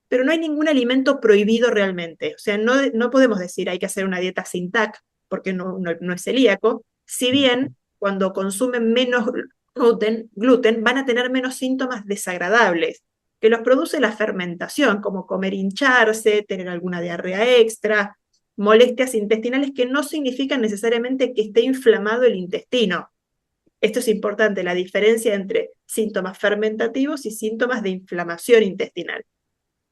Pero no hay ningún alimento prohibido realmente. O sea, no podemos decir hay que hacer una dieta sin TAC, porque no es celíaco. Si bien cuando consumen menos gluten, van a tener menos síntomas desagradables, que los produce la fermentación, como comer hincharse, tener alguna diarrea extra, molestias intestinales que no significan necesariamente que esté inflamado el intestino. Esto es importante, la diferencia entre síntomas fermentativos y síntomas de inflamación intestinal.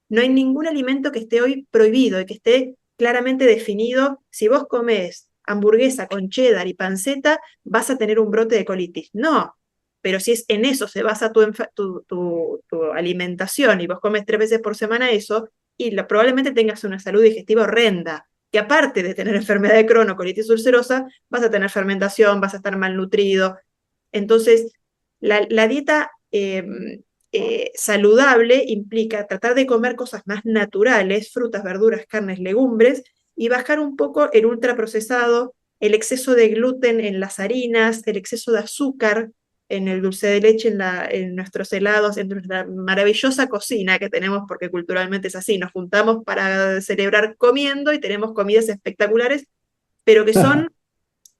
No hay ningún alimento que esté hoy prohibido y que esté claramente definido. Si vos comes hamburguesa con cheddar y panceta, vas a tener un brote de colitis. No, pero si en eso se basa tu alimentación y vos comes 3 veces por semana eso, y probablemente tengas una salud digestiva horrenda, que aparte de tener enfermedad de Crohn o colitis ulcerosa, vas a tener fermentación, vas a estar malnutrido. Entonces, la dieta saludable implica tratar de comer cosas más naturales, frutas, verduras, carnes, legumbres, y bajar un poco el ultraprocesado, el exceso de gluten en las harinas, el exceso de azúcar en el dulce de leche, en nuestros helados, en nuestra maravillosa cocina que tenemos, porque culturalmente es así, nos juntamos para celebrar comiendo y tenemos comidas espectaculares, pero que son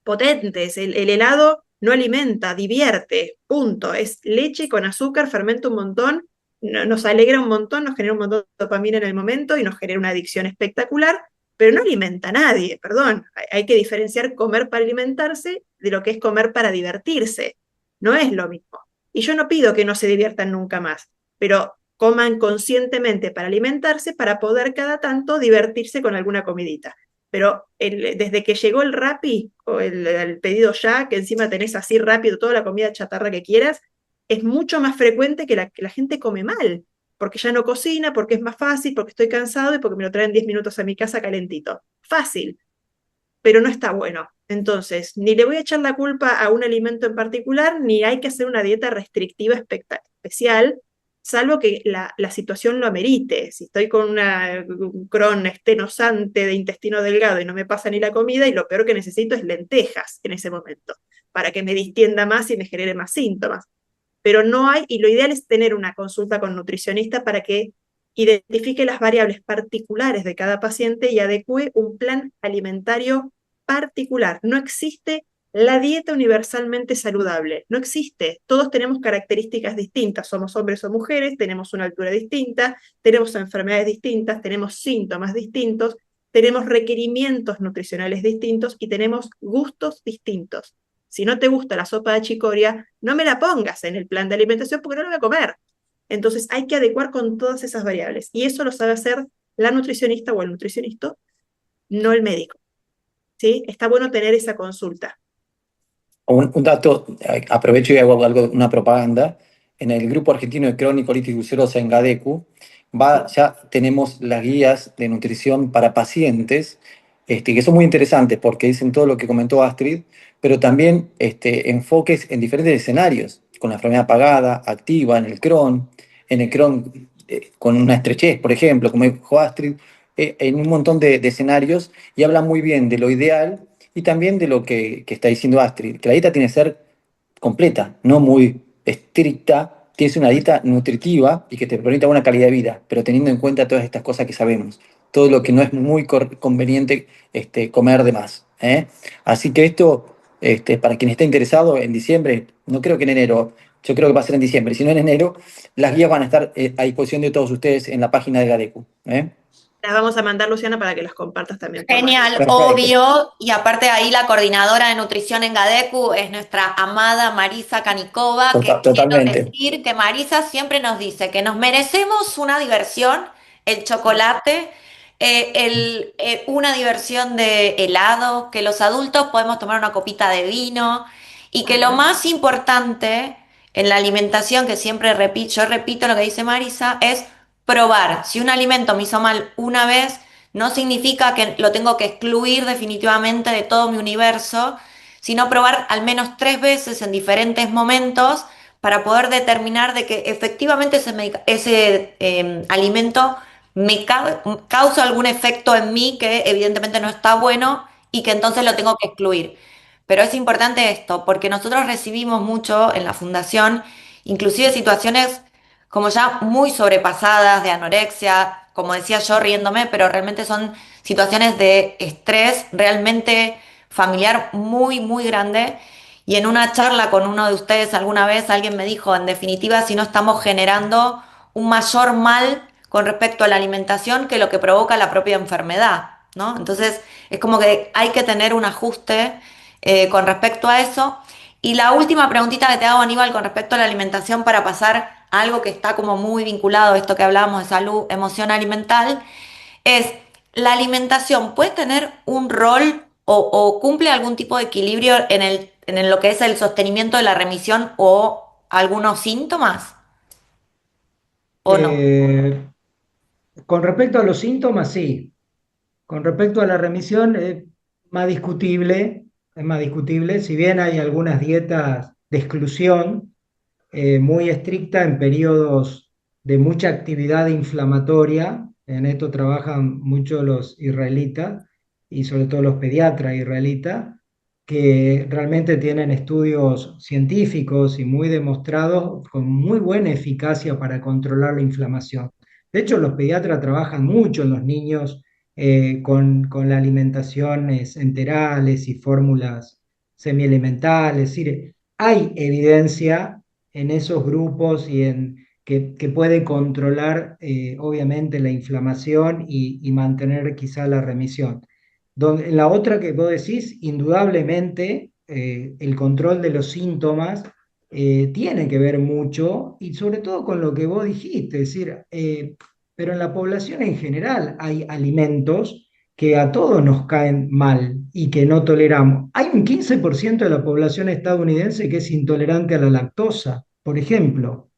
potentes. El helado no alimenta, divierte, punto. Es leche con azúcar, fermenta un montón, nos alegra un montón, nos genera un montón de dopamina en el momento y nos genera una adicción espectacular, pero no alimenta a nadie, perdón. Hay que diferenciar comer para alimentarse de lo que es comer para divertirse. No es lo mismo. Y yo no pido que no se diviertan nunca más, pero coman conscientemente para alimentarse para poder cada tanto divertirse con alguna comidita. Pero desde que llegó el Rappi o el pedido ya, que encima tenés así rápido toda la comida chatarra que quieras, es mucho más frecuente que la gente come mal, porque ya no cocina, porque es más fácil, porque estoy cansado y porque me lo traen 10 minutos a mi casa calentito. Fácil, pero no está bueno. Entonces, ni le voy a echar la culpa a un alimento en particular, ni hay que hacer una dieta restrictiva especial, salvo que la situación lo amerite. Si estoy con un Crohn estenosante de intestino delgado y no me pasa ni la comida, y lo peor que necesito es lentejas en ese momento, para que me distienda más y me genere más síntomas. Pero no hay, y lo ideal es tener una consulta con nutricionista para que identifique las variables particulares de cada paciente y adecue un plan alimentario particular. No existe la dieta universalmente saludable, no existe. Todos tenemos características distintas, somos hombres o mujeres, tenemos una altura distinta, tenemos enfermedades distintas, tenemos síntomas distintos, tenemos requerimientos nutricionales distintos y tenemos gustos distintos. Si no te gusta la sopa de chicoria, no me la pongas en el plan de alimentación porque no la voy a comer. Entonces hay que adecuar con todas esas variables y eso lo sabe hacer la nutricionista o el nutricionista, no el médico. ¿Sí? Está bueno tener esa consulta. Un dato, aprovecho y hago una propaganda. En el grupo argentino de Crohn y colitis ulcerosa en GADECU, ya tenemos las guías de nutrición para pacientes, que son muy interesantes porque dicen todo lo que comentó Astrid, pero también enfoques en diferentes escenarios, con la enfermedad apagada, activa, en el Crohn con una estrechez, por ejemplo, como dijo Astrid, en un montón de escenarios, y hablan muy bien de lo ideal y también de lo que está diciendo Astrid, que la dieta tiene que ser completa, no muy estricta, tiene que ser una dieta nutritiva y que te permita una calidad de vida, pero teniendo en cuenta todas estas cosas que sabemos, todo lo que no es muy conveniente comer de más, ¿eh? Así que esto, para quien esté interesado, en diciembre, no creo que en enero, yo creo que va a ser en diciembre, si no en enero, las guías van a estar a disposición de todos ustedes en la página de Gadecu. ¿Eh? Las vamos a mandar, Luciana, para que las compartas también por las redes. Genial, Perfecto. obvio. Y aparte ahí la coordinadora de nutrición en Gadecu es nuestra amada Marisa Canicova, que quiero Totalmente. decir que Marisa siempre nos dice que nos merecemos una diversión, el chocolate, una diversión de helado, que los adultos podemos tomar una copita de vino y que lo más importante en la alimentación, que siempre repito, yo repito lo que dice Marisa, es probar. Si un alimento me hizo mal una vez, no significa que lo tengo que excluir definitivamente de todo mi universo, sino probar al menos 3 veces en diferentes momentos para poder determinar de que efectivamente ese alimento causa algún efecto en mí que evidentemente no está bueno y que entonces lo tengo que excluir. Pero es importante esto, porque nosotros recibimos mucho en la fundación, inclusive situaciones como ya muy sobrepasadas de anorexia, como decía yo riéndome, pero realmente son situaciones de estrés realmente familiar muy, muy grande. Y en una charla con uno de ustedes alguna vez alguien me dijo, en definitiva, si no estamos generando un mayor mal con respecto a la alimentación que lo que provoca la propia enfermedad, ¿no? Entonces es como que hay que tener un ajuste con respecto a eso. Y la última preguntita que te hago, Aníbal, con respecto a la alimentación para pasar a algo que está como muy vinculado a esto que hablábamos de salud emocional y mental, es la alimentación puede tener un rol o cumple algún tipo de equilibrio en lo que es el sostenimiento de la remisión o algunos síntomas, ¿o no? Eh, con respecto a los síntomas, sí. Con respecto a la remisión, es más discutible, si bien hay algunas dietas de exclusión muy estricta en periodos de mucha actividad inflamatoria, en esto trabajan mucho los israelitas y sobre todo los pediatras israelitas, que realmente tienen estudios científicos y muy demostrados con muy buena eficacia para controlar la inflamación. De hecho, los pediatras trabajan mucho en los niños con las alimentaciones enterales y fórmulas semialimentales. Es decir, hay evidencia en esos grupos y que puede controlar obviamente la inflamación y mantener quizá la remisión. La otra que vos decís, indudablemente el control de los síntomas tiene que ver mucho y sobre todo con lo que vos dijiste, es decir, pero en la población en general hay alimentos que a todos nos caen mal y que no toleramos. Hay un 15% de la población estadounidense que es intolerante a la lactosa, por ejemplo.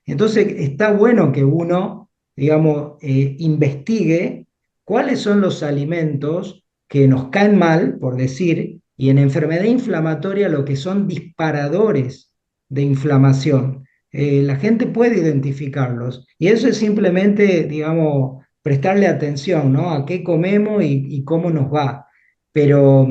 Entonces está bueno que uno, digamos, investigue cuáles son los alimentos que nos caen mal, por decir, y en enfermedad inflamatoria lo que son disparadores de inflamación. La gente puede identificarlos y eso es simplemente, digamos, prestarle atención, ¿no? A qué comemos y cómo nos va. Pero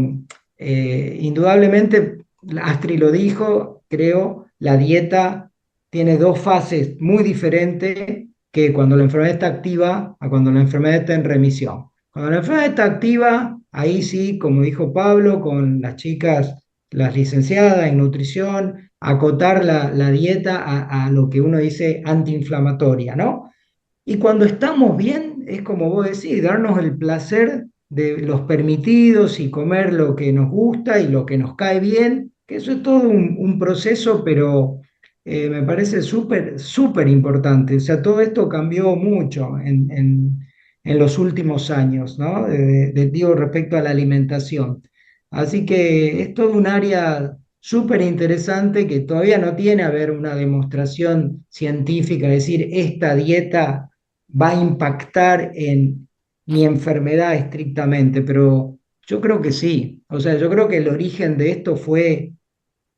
indudablemente, Astrid lo dijo, creo, la dieta tiene dos fases muy diferentes que cuando la enfermedad está activa a cuando la enfermedad está en remisión. Cuando la enfermedad está activa, ahí sí, como dijo Pablo, con las chicas, las licenciadas en nutrición, acotar la dieta a lo que uno dice antiinflamatoria, ¿no? Y cuando estamos bien, es como vos decís, darnos el placer de los permitidos y comer lo que nos gusta y lo que nos cae bien, que eso es todo un proceso, pero me parece súper, súper importante. O sea, todo esto cambió mucho en los últimos años, ¿no? Digo, respecto a la alimentación. Así que es todo un área súper interesante que todavía no tiene a ver una demostración científica, es decir, esta dieta va a impactar en mi enfermedad estrictamente, pero yo creo que sí. O sea, yo creo que el origen de esto fue,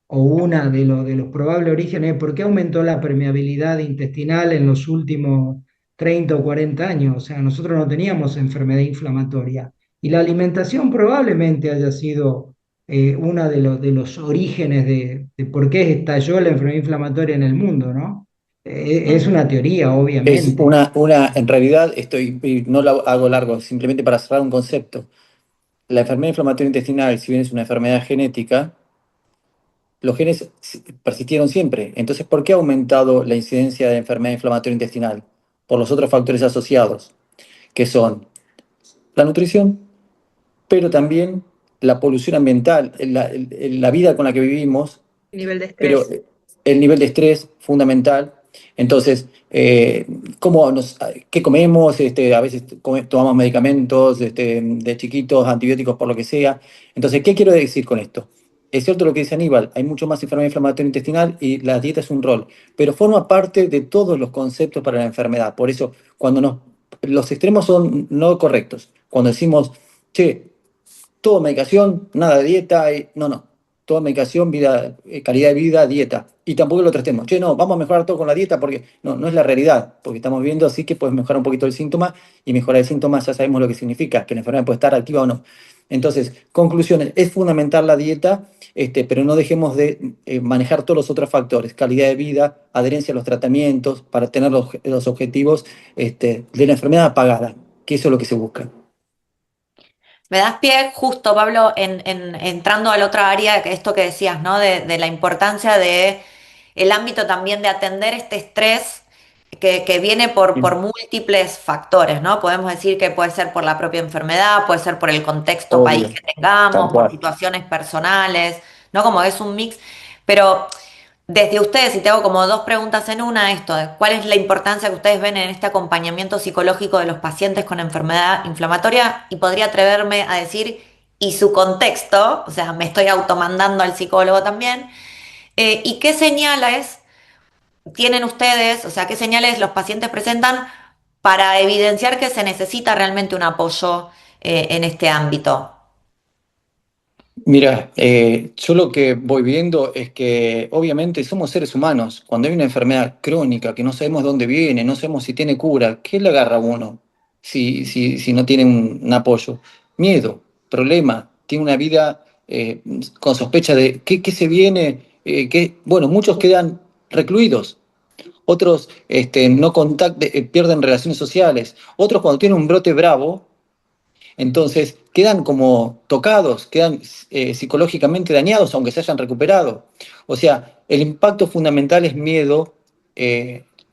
o una de los probables orígenes, ¿por qué aumentó la permeabilidad intestinal en los últimos 30 o 40 años? O sea, nosotros no teníamos enfermedad inflamatoria. Y la alimentación probablemente haya sido uno de los orígenes de por qué estalló la enfermedad inflamatoria en el mundo, ¿no? Es una teoría, Es obviamente. en realidad, y no lo hago largo, simplemente para cerrar un concepto. La enfermedad inflamatoria intestinal, si bien es una enfermedad genética, los genes persistieron siempre. Entonces, ¿por qué ha aumentado la incidencia de enfermedad inflamatoria intestinal? Por los otros factores asociados, que son la nutrición, pero también la polución ambiental, la vida con la que vivimos, Nivel de pero estrés. el nivel de estrés fundamental. Entonces, ¿qué comemos? A veces tomamos medicamentos de chiquitos, antibióticos por lo que sea. Entonces, ¿qué quiero decir con esto? Es cierto lo que dice Aníbal, hay mucho más enfermedad inflamatoria intestinal y la dieta es un rol, pero forma parte de todos los conceptos para la enfermedad. Por eso, los extremos son no correctos. Cuando decimos, che, todo medicación, nada de dieta, no, no. Toda medicación, vida, calidad de vida, dieta. Y tampoco lo tratemos. Che, no, vamos a mejorar todo con la dieta porque no, no es la realidad. Porque estamos viendo así que puedes mejorar un poquito el síntoma y mejorar el síntoma ya sabemos lo que significa, que la enfermedad puede estar activa o no. Entonces, conclusiones, es fundamental la dieta, pero no dejemos de manejar todos los otros factores, calidad de vida, adherencia a los tratamientos, para tener los objetivos de la enfermedad apagada, que eso es lo que se busca. Me das pie justo, Pablo, entrando al otra área, que esto que decías, ¿no? De la importancia de el ámbito también de atender este estrés que viene por múltiples factores, ¿no? Podemos decir que puede ser por la propia enfermedad, puede ser por el contexto país Obvio, que tal tengamos, por cual. situaciones personales, ¿no? Como es un mix, pero desde ustedes, y te hago como dos preguntas en una, esto, de cuál es la importancia que ustedes ven en este acompañamiento psicológico de los pacientes con enfermedad inflamatoria, y podría atreverme a decir, y su contexto, o sea, me estoy automandando al psicólogo también, y qué señales tienen ustedes, o sea, qué señales los pacientes presentan para evidenciar que se necesita realmente un apoyo en este ámbito. Mira, yo lo que voy viendo es que obviamente somos seres humanos. Cuando hay una enfermedad crónica que no sabemos dónde viene, no sabemos si tiene cura, ¿qué le agarra a uno si no tiene un apoyo? Miedo, problema, tiene una vida con sospecha de qué se viene, bueno, muchos quedan recluidos, otros pierden relaciones sociales, otros cuando tienen un brote bravo entonces quedan como tocados, quedan psicológicamente dañados, aunque se hayan recuperado. O sea, el impacto fundamental es miedo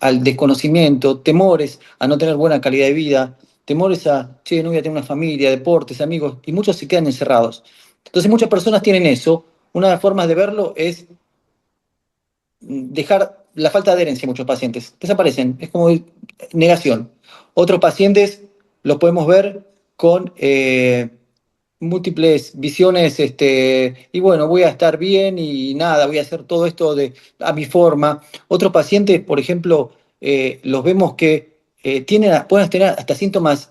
al desconocimiento, temores a no tener buena calidad de vida, temores a, che, no voy a tener una familia, deportes, amigos, y muchos se quedan encerrados. Entonces muchas personas tienen eso. Una de las formas de verlo es dejar la falta de adherencia en muchos pacientes. Desaparecen, es como negación. Otros pacientes los podemos ver con múltiples visiones, y bueno, voy a estar bien y nada, voy a hacer todo esto a mi forma. Otros pacientes, por ejemplo, los vemos que pueden tener hasta síntomas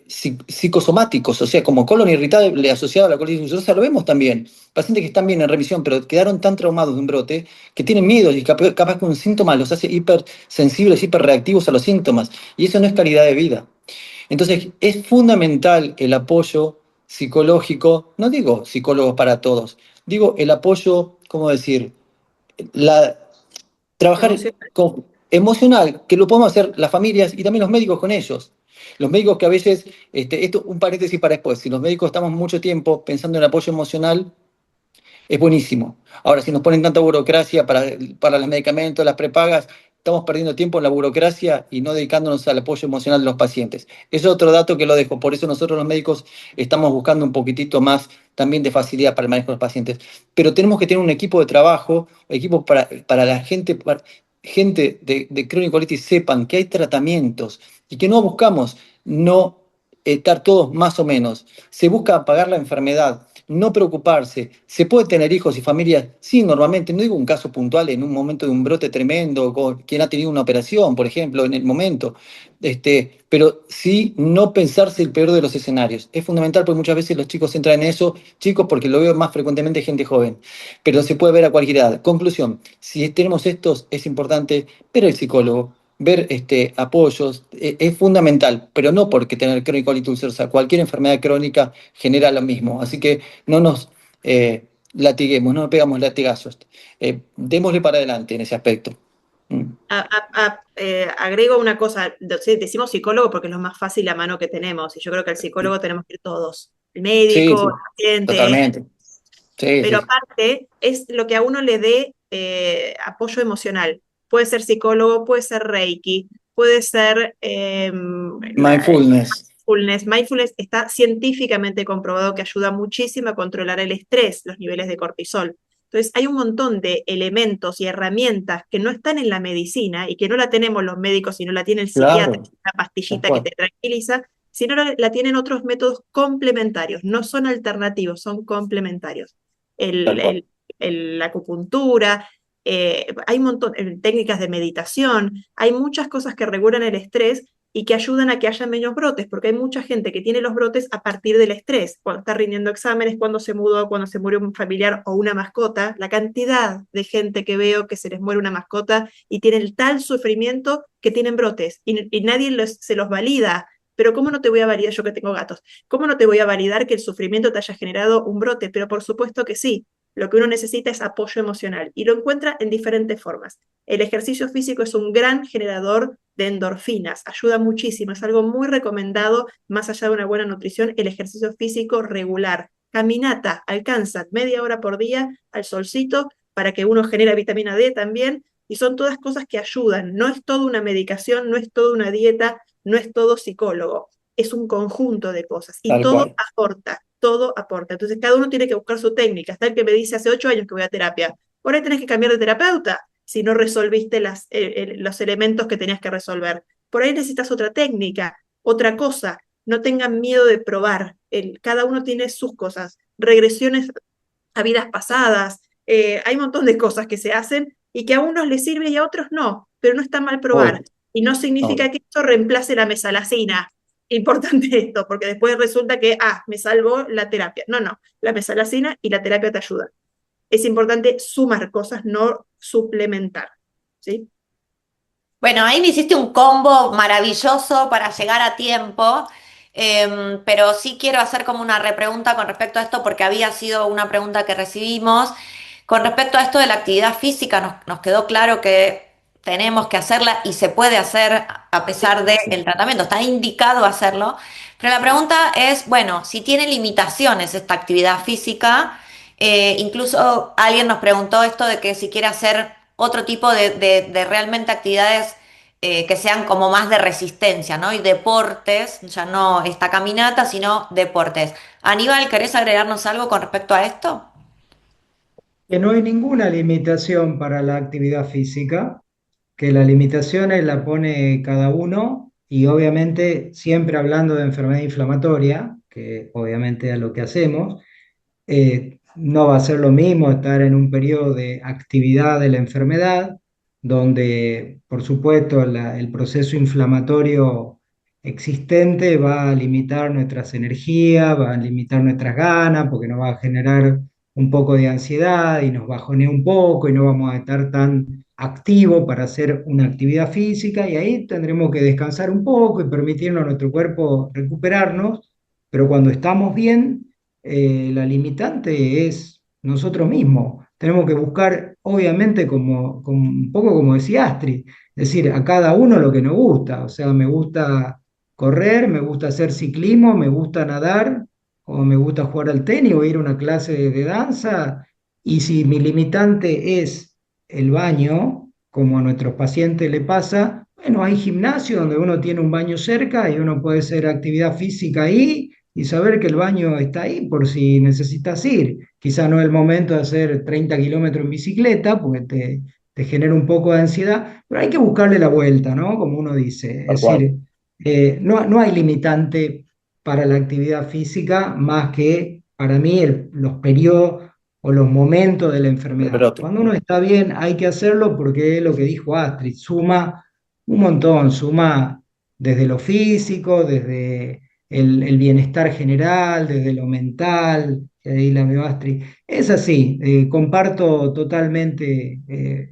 psicosomáticos, o sea, como colon irritable asociado a la colitis ulcerosa, lo vemos también. Pacientes que están bien en remisión, pero quedaron tan traumados de un brote que tienen miedo y capaz que un síntoma los hace hipersensibles, hiperreactivos a los síntomas. Y eso no es calidad de vida. Entonces, es fundamental el apoyo psicológico, no digo psicólogos para todos, digo el apoyo, ¿cómo decir? La, trabajar Emocional. emocional, que lo podemos hacer las familias y también los médicos con ellos. Los médicos que a veces, esto un paréntesis para después, si los médicos estamos mucho tiempo pensando en apoyo emocional, es buenísimo. Ahora, si nos ponen tanta burocracia para los medicamentos, las prepagas, estamos perdiendo tiempo en la burocracia y no dedicándonos al apoyo emocional de los pacientes. Es otro dato que lo dejo. Por eso nosotros los médicos estamos buscando un poquitito más también de facilidad para el manejo de los pacientes. Pero tenemos que tener un equipo de trabajo, equipo para la gente, gente de crónico-colitis sepan que hay tratamientos y que no buscamos no estar todos más o menos. Se busca apagar la enfermedad, no preocuparse. ¿Se puede tener hijos y familias? Sí, normalmente. No digo un caso puntual en un momento de un brote tremendo, con quien ha tenido una operación, por ejemplo, en el momento. Pero sí no pensarse el peor de los escenarios. Es fundamental porque muchas veces los chicos entran en eso, chicos porque lo veo más frecuentemente gente joven, pero se puede ver a cualquier edad. Conclusión, si tenemos estos, es importante ver al psicólogo, ver apoyos, es fundamental, pero no porque tener crónico ulcerosa, cualquier enfermedad crónica genera lo mismo. Así que no nos latiguemos, no nos pegamos latigazos. Démosle para adelante en ese aspecto. Mm. Agrego una cosa, sí, decimos psicólogo porque es lo más fácil a mano que tenemos, y yo creo que al psicólogo tenemos que ir todos, el Sí, médico, sí, el paciente, totalmente. Sí, pero sí. aparte es lo que a uno le dé apoyo emocional. Puede ser psicólogo, puede ser Reiki, puede ser Mindfulness. mindfulness. Mindfulness está científicamente comprobado que ayuda muchísimo a controlar el estrés, los niveles de cortisol. Entonces, hay un montón de elementos y herramientas que no están en la medicina y que no la tenemos los médicos y no la tiene el psiquiatra, Claro, una tal pastillita que cual, te tranquiliza, sino la tienen otros métodos complementarios. No son alternativos, son complementarios. tal El, cual. el, la acupuntura, hay un montón de técnicas de meditación, hay muchas cosas que regulan el estrés y que ayudan a que haya menos brotes, porque hay mucha gente que tiene los brotes a partir del estrés, cuando está rindiendo exámenes, cuando se mudó, cuando se murió un familiar o una mascota, la cantidad de gente que veo que se les muere una mascota y tienen tal sufrimiento que tienen brotes y nadie se los valida. Pero ¿cómo no te voy a validar yo que tengo gatos? ¿Cómo no te voy a validar que el sufrimiento te haya generado un brote? Pero por supuesto que sí. Lo que uno necesita es apoyo emocional y lo encuentra en diferentes formas. El ejercicio físico es un gran generador de endorfinas, ayuda muchísimo, es algo muy recomendado, más allá de una buena nutrición, el ejercicio físico regular. Caminata, alcanza media hora por día al solcito para que uno genere vitamina D también, y son todas cosas que ayudan. No es todo una medicación, no es todo una dieta, no es todo psicólogo, es un conjunto de cosas y Tal todo cual. aporta, todo aporta. Entonces cada uno tiene que buscar su técnica. Está el que me dice hace 8 años que voy a terapia. Por ahí tenés que cambiar de terapeuta si no resolviste los elementos que tenías que resolver. Por ahí necesitas otra técnica, otra cosa. No tengan miedo de probar. Cada uno tiene sus cosas. Regresiones a vidas pasadas. Hay un montón de cosas que se hacen y que a unos les sirve y a otros no, pero no está mal probar. Obvio, Y no significa obvio. que esto reemplace la mesalacina. Importante esto, porque después resulta que, me salvó la terapia. No, no, la mesalacina y la terapia te ayudan. Es importante sumar cosas, no suplementar. ¿Sí? Bueno, ahí me hiciste un combo maravilloso para llegar a tiempo, pero sí quiero hacer como una repregunta con respecto a esto porque había sido una pregunta que recibimos. Con respecto a esto de la actividad física, nos quedó claro que tenemos que hacerla y se puede hacer a pesar del tratamiento, está indicado hacerlo, pero la pregunta es, bueno, si tiene limitaciones esta actividad física, incluso alguien nos preguntó esto de que si quiere hacer otro tipo de realmente actividades que sean como más de resistencia, ¿no? Y deportes, ya no esta caminata, sino deportes. Aníbal, ¿querés agregarnos algo con respecto a esto? Que no hay ninguna limitación para la actividad física, que las limitaciones la pone cada uno y obviamente siempre hablando de enfermedad inflamatoria, que obviamente es lo que hacemos. No va a ser lo mismo estar en un periodo de actividad de la enfermedad, donde por supuesto el proceso inflamatorio existente va a limitar nuestras energías, va a limitar nuestras ganas, porque nos va a generar un poco de ansiedad y nos bajonea un poco y no vamos a estar tan activos para hacer una actividad física y ahí tendremos que descansar un poco y permitirnos a nuestro cuerpo recuperarnos, pero cuando estamos bien, la limitante es nosotros mismos. Tenemos que buscar, obviamente, como un poco como decía Astrid, es decir, a cada uno lo que nos gusta. O sea, me gusta correr, me gusta hacer ciclismo, me gusta nadar, o me gusta jugar al tenis o ir a una clase de danza. Y si mi limitante es el baño, como a nuestros pacientes le pasa, bueno, hay gimnasio donde uno tiene un baño cerca y uno puede hacer actividad física ahí y saber que el baño está ahí por si necesitas ir. Quizá no es el momento de hacer 30 kilómetros en bicicleta porque te genera un poco de ansiedad, pero hay que buscarle la vuelta, ¿no? Como uno dice. Tal Es cual. decir, no hay limitante para la actividad física más que para mí los periodos o los momentos de la El enfermedad. brote. Cuando uno está bien hay que hacerlo porque es lo que dijo Astrid, suma un montón, suma desde lo físico, desde el bienestar general, desde lo mental, que ahí la veo Astrid. Es así, comparto totalmente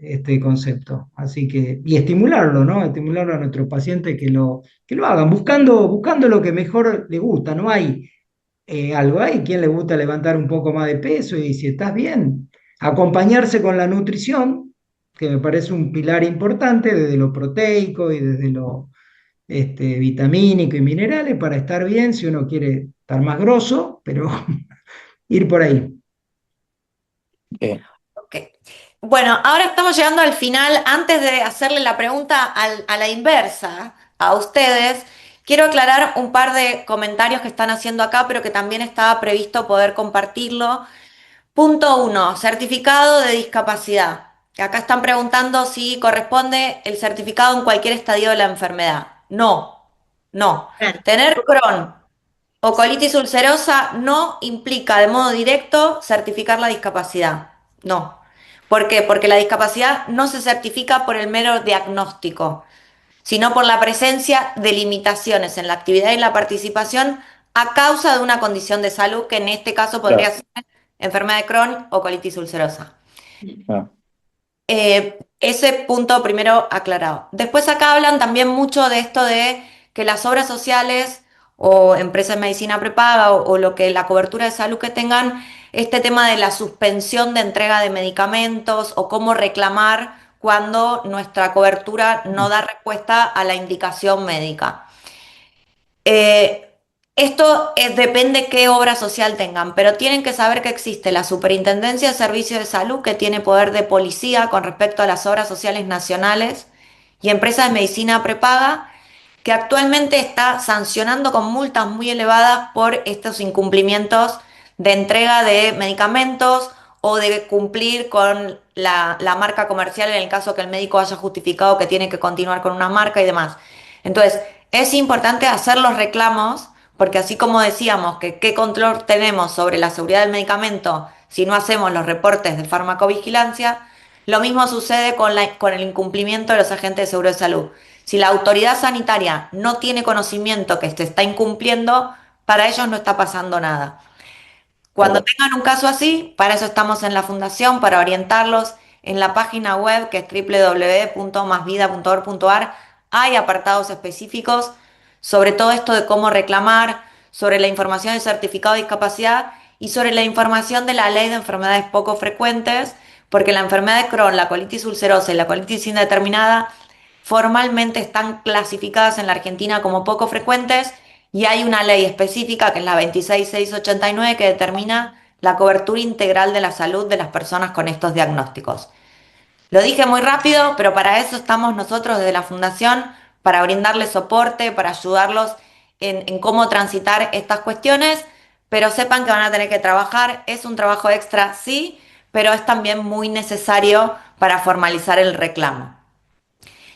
este concepto. Así que, y estimularlo, ¿no? Estimularlo a nuestros pacientes que lo hagan, buscando lo que mejor les gusta. No hay algo, hay quien le gusta levantar un poco más de peso y si estás bien, acompañarse con la nutrición, que me parece un pilar importante desde lo proteico y desde lo vitamínico y minerales para estar bien si uno quiere estar más grosso, pero ir por ahí. Eh, Ok. Bueno, ahora estamos llegando al final. Antes de hacerle la pregunta a la inversa a ustedes, quiero aclarar un par de comentarios que están haciendo acá, pero que también estaba previsto poder compartirlo. Punto uno, certificado de discapacidad. Acá están preguntando si corresponde el certificado en cualquier estadio de la enfermedad. No, no. Claro. Tener Crohn o colitis ulcerosa no implica de modo directo certificar la discapacidad. No. ¿Por qué? Porque la discapacidad no se certifica por el mero diagnóstico, sino por la presencia de limitaciones en la actividad y la participación a causa de una condición de salud que en este caso podría claro, ser enfermedad de Crohn o colitis ulcerosa. claro. Ese punto primero aclarado. Después acá hablan también mucho de esto de que las obras sociales o empresas de medicina prepaga o lo que la cobertura de salud que tengan, este tema de la suspensión de entrega de medicamentos o cómo reclamar cuando nuestra cobertura no da respuesta a la indicación médica. Eh, depende qué obra social tengan, pero tienen que saber que existe la Superintendencia de Servicios de Salud que tiene poder de policía con respecto a las obras sociales nacionales y empresas de medicina prepaga que actualmente está sancionando con multas muy elevadas por estos incumplimientos de entrega de medicamentos o de cumplir con la marca comercial en el caso que el médico haya justificado que tiene que continuar con una marca y demás. Entonces, es importante hacer los reclamos porque así como decíamos que qué control tenemos sobre la seguridad del medicamento si no hacemos los reportes de farmacovigilancia, lo mismo sucede con el incumplimiento de los agentes de seguro de salud. Si la autoridad sanitaria no tiene conocimiento que se está incumpliendo, para ellos no está pasando nada. Cuando Claro. tengan un caso así, para eso estamos en la fundación, para orientarlos. En la página web, que es www.masvida.org.ar, hay apartados específicos sobre todo esto de cómo reclamar, sobre la información del certificado de discapacidad y sobre la información de la ley de enfermedades poco frecuentes, porque la enfermedad de Crohn, la colitis ulcerosa y la colitis indeterminada formalmente están clasificadas en la Argentina como poco frecuentes y hay una ley específica que es la 26689 que determina la cobertura integral de la salud de las personas con estos diagnósticos. Lo dije muy rápido, pero para eso estamos nosotros desde la Fundación, para brindarles soporte, para ayudarlos en cómo transitar estas cuestiones, pero sepan que van a tener que trabajar. Es un trabajo extra, sí, pero es también muy necesario para formalizar el reclamo.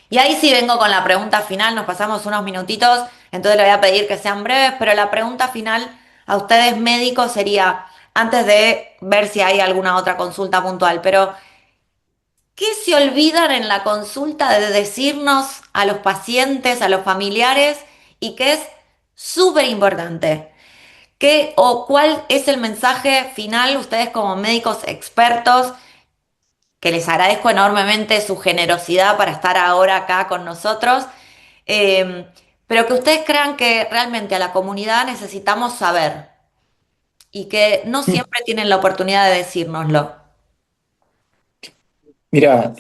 Y ahí sí vengo con la pregunta final, nos pasamos unos minutitos, entonces le voy a pedir que sean breves, pero la pregunta final a ustedes médicos sería, antes de ver si hay alguna otra consulta puntual, pero ¿qué se olvidan en la consulta de decirnos a los pacientes, a los familiares y que es súper importante? ¿Qué o cuál es el mensaje final, ustedes como médicos expertos, que les agradezco enormemente su generosidad para estar ahora acá con nosotros, eh, pero que ustedes crean que realmente a la comunidad necesitamos saber y que no siempre tienen la oportunidad de decírnoslo? Mira,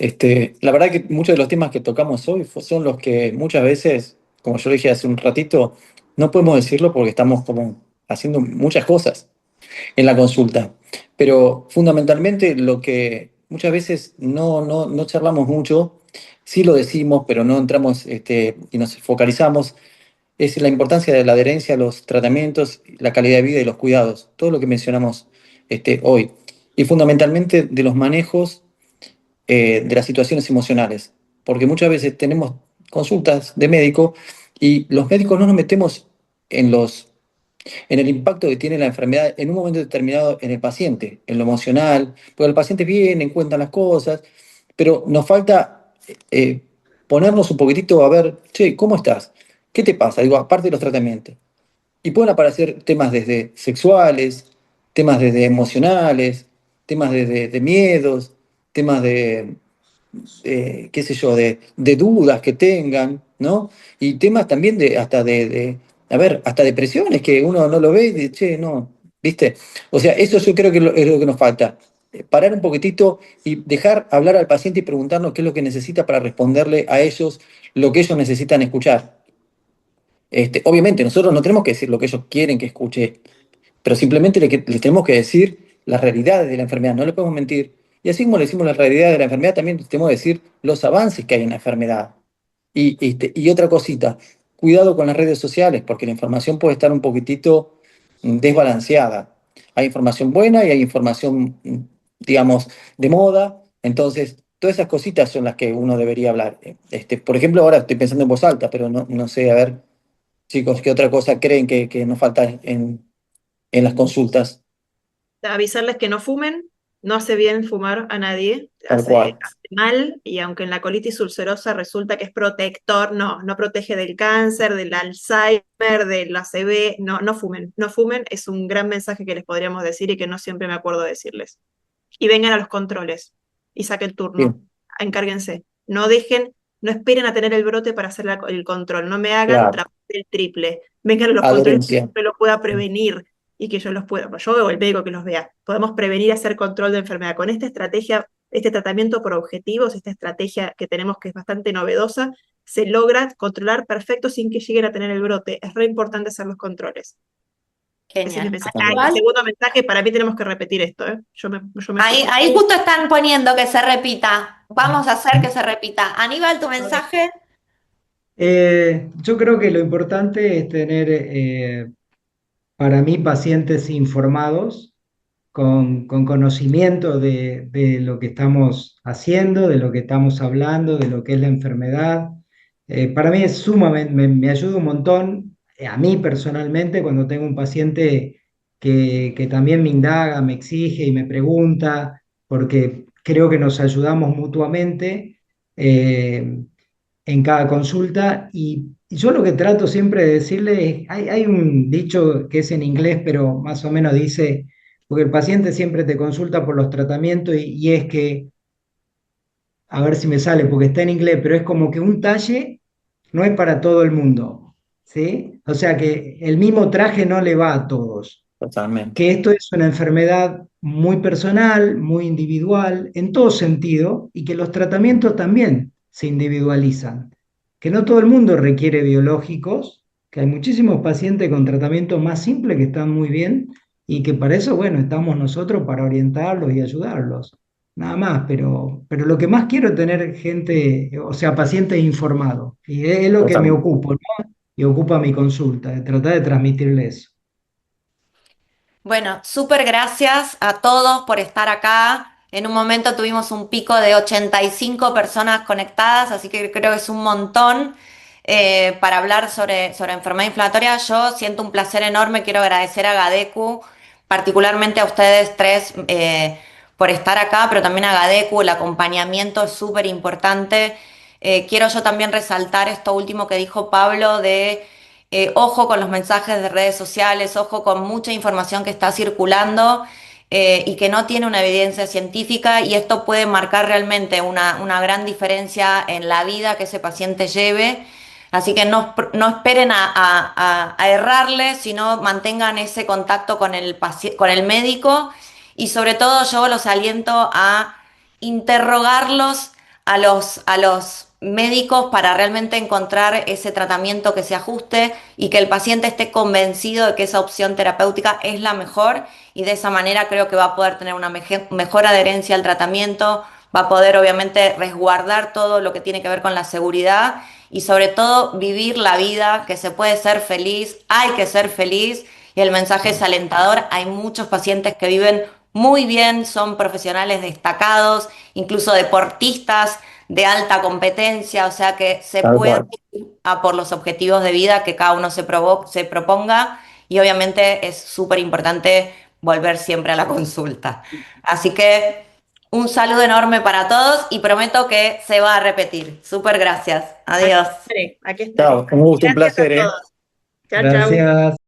la verdad que muchos de los temas que tocamos hoy son los que muchas veces, como yo dije hace un ratito, no podemos decirlo porque estamos como haciendo muchas cosas en la consulta. Pero fundamentalmente lo que muchas veces no charlamos mucho, sí lo decimos, pero no entramos y nos focalizamos, es la importancia de la adherencia a los tratamientos, la calidad de vida y los cuidados, todo lo que mencionamos hoy. Y fundamentalmente de los manejos de las situaciones emocionales, porque muchas veces tenemos consultas de médico y los médicos no nos metemos en en el impacto que tiene la enfermedad en un momento determinado en el paciente, en lo emocional, porque el paciente viene, cuenta las cosas, pero nos falta ponernos un poquitito a ver, che, ¿cómo estás? ¿Qué te pasa? Digo, aparte de los tratamientos. Y pueden aparecer temas desde sexuales, temas desde emocionales, temas desde de miedos, temas qué sé yo, de dudas que tengan, ¿no? Y temas también a ver, hasta depresiones que uno no lo ve y dice, che, no, ¿viste? O sea, eso yo creo que es lo que nos falta. Parar un poquitito y dejar hablar al paciente y preguntarnos qué es lo que necesita para responderle a ellos lo que ellos necesitan escuchar. Obviamente, nosotros no tenemos que decir lo que ellos quieren que escuche, pero simplemente les tenemos que decir las realidades de la enfermedad, no le podemos mentir. Y así como le decimos las realidades de la enfermedad, también tenemos que decir los avances que hay en la enfermedad. Y otra cosita, cuidado con las redes sociales, porque la información puede estar un poquitito desbalanceada. Hay información buena y hay información, digamos, de moda. Entonces, todas esas cositas son las que uno debería hablar. Por ejemplo, ahora estoy pensando en voz alta, pero no sé, a ver, chicos, ¿qué otra cosa creen que nos falta en las consultas? Avisarles que no fumen, no hace bien fumar a nadie, Tal cual. hace mal, y aunque en la colitis ulcerosa resulta que es protector, no protege del cáncer, del Alzheimer, del ACV, no fumen, no fumen, es un gran mensaje que les podríamos decir y que no siempre me acuerdo de decirles. Y vengan a los controles y saquen turno, Bien, encárguense, no dejen, no esperen a tener el brote para hacer el control, no me hagan claro. trabajar el triple, vengan a los controles que Adherencia. yo lo pueda prevenir y que yo los pueda, yo o el médico que los vea, podemos prevenir y hacer control de enfermedad. Con esta estrategia, este tratamiento por objetivos, esta estrategia que tenemos que es bastante novedosa, se logra controlar perfecto sin que lleguen a tener el brote. Es re importante hacer los controles. Ese es mi Genial. mensaje. Y Aníbal, segundo mensaje, para mí tenemos que repetir esto, ¿eh? Yo me sumo. ahí justo están poniendo que se repita. Vamos a hacer que se repita. Aníbal, tu mensaje. Yo creo que lo importante es tener, para mí, pacientes informados, con conocimiento de lo que estamos haciendo, de lo que estamos hablando, de lo que es la enfermedad. Para mí es sumamente, me ayuda un montón, a mí personalmente, cuando tengo un paciente que también me indaga, me exige y me pregunta, porque creo que nos ayudamos mutuamente. En cada consulta. Y yo lo que trato siempre de decirle es, hay un dicho que es en inglés, pero más o menos dice, porque el paciente siempre te consulta por los tratamientos y es que, a ver si me sale, porque está en inglés, pero es como que un talle no es para todo el mundo, ¿sí? O sea que el mismo traje no le va a todos, Totalmente. que esto es una enfermedad muy personal, muy individual, en todo sentido, y que los tratamientos también se individualizan, que no todo el mundo requiere biológicos, que hay muchísimos pacientes con tratamientos más simples que están muy bien y que para eso, bueno, estamos nosotros para orientarlos y ayudarlos. Nada más, pero lo que más quiero es tener gente, o sea, pacientes informados. Y es lo que me Totalmente. ocupo, ¿no? Y ocupa mi consulta, de tratar de transmitirle eso. Bueno, súper gracias a todos por estar acá. En un momento tuvimos un pico de 85 personas conectadas, así que creo que es un montón para hablar sobre enfermedad inflamatoria. Yo siento un placer enorme, quiero agradecer a Gadecu, particularmente a ustedes tres por estar acá, pero también a Gadecu, el acompañamiento es súper importante. Quiero yo también resaltar esto último que dijo Pablo de ojo con los mensajes de redes sociales, ojo con mucha información que está circulando y que no tiene una evidencia científica y esto puede marcar realmente una gran diferencia en la vida que ese paciente lleve. Así que no esperen a errarle, sino mantengan ese contacto con con el médico y sobre todo yo los aliento a interrogarlos a los médicos para realmente encontrar ese tratamiento que se ajuste y que el paciente esté convencido de que esa opción terapéutica es la mejor y de esa manera creo que va a poder tener una mejor adherencia al tratamiento, va a poder obviamente resguardar todo lo que tiene que ver con la seguridad y sobre todo vivir la vida, que se puede ser feliz, hay que ser feliz y el mensaje es alentador, hay muchos pacientes que viven muy bien, son profesionales destacados, incluso deportistas de alta competencia, o sea que se Tal puede cual. ir a por los objetivos de vida que cada uno se proponga y obviamente es súper importante volver siempre a la consulta. Así que un saludo enorme para todos y prometo que se va a repetir. Súper gracias. Aquí Adiós. estaré, aquí estaré. Chao, un gusto, un Gracias a placer, ¿eh? todos. Chao, chao. Gracias.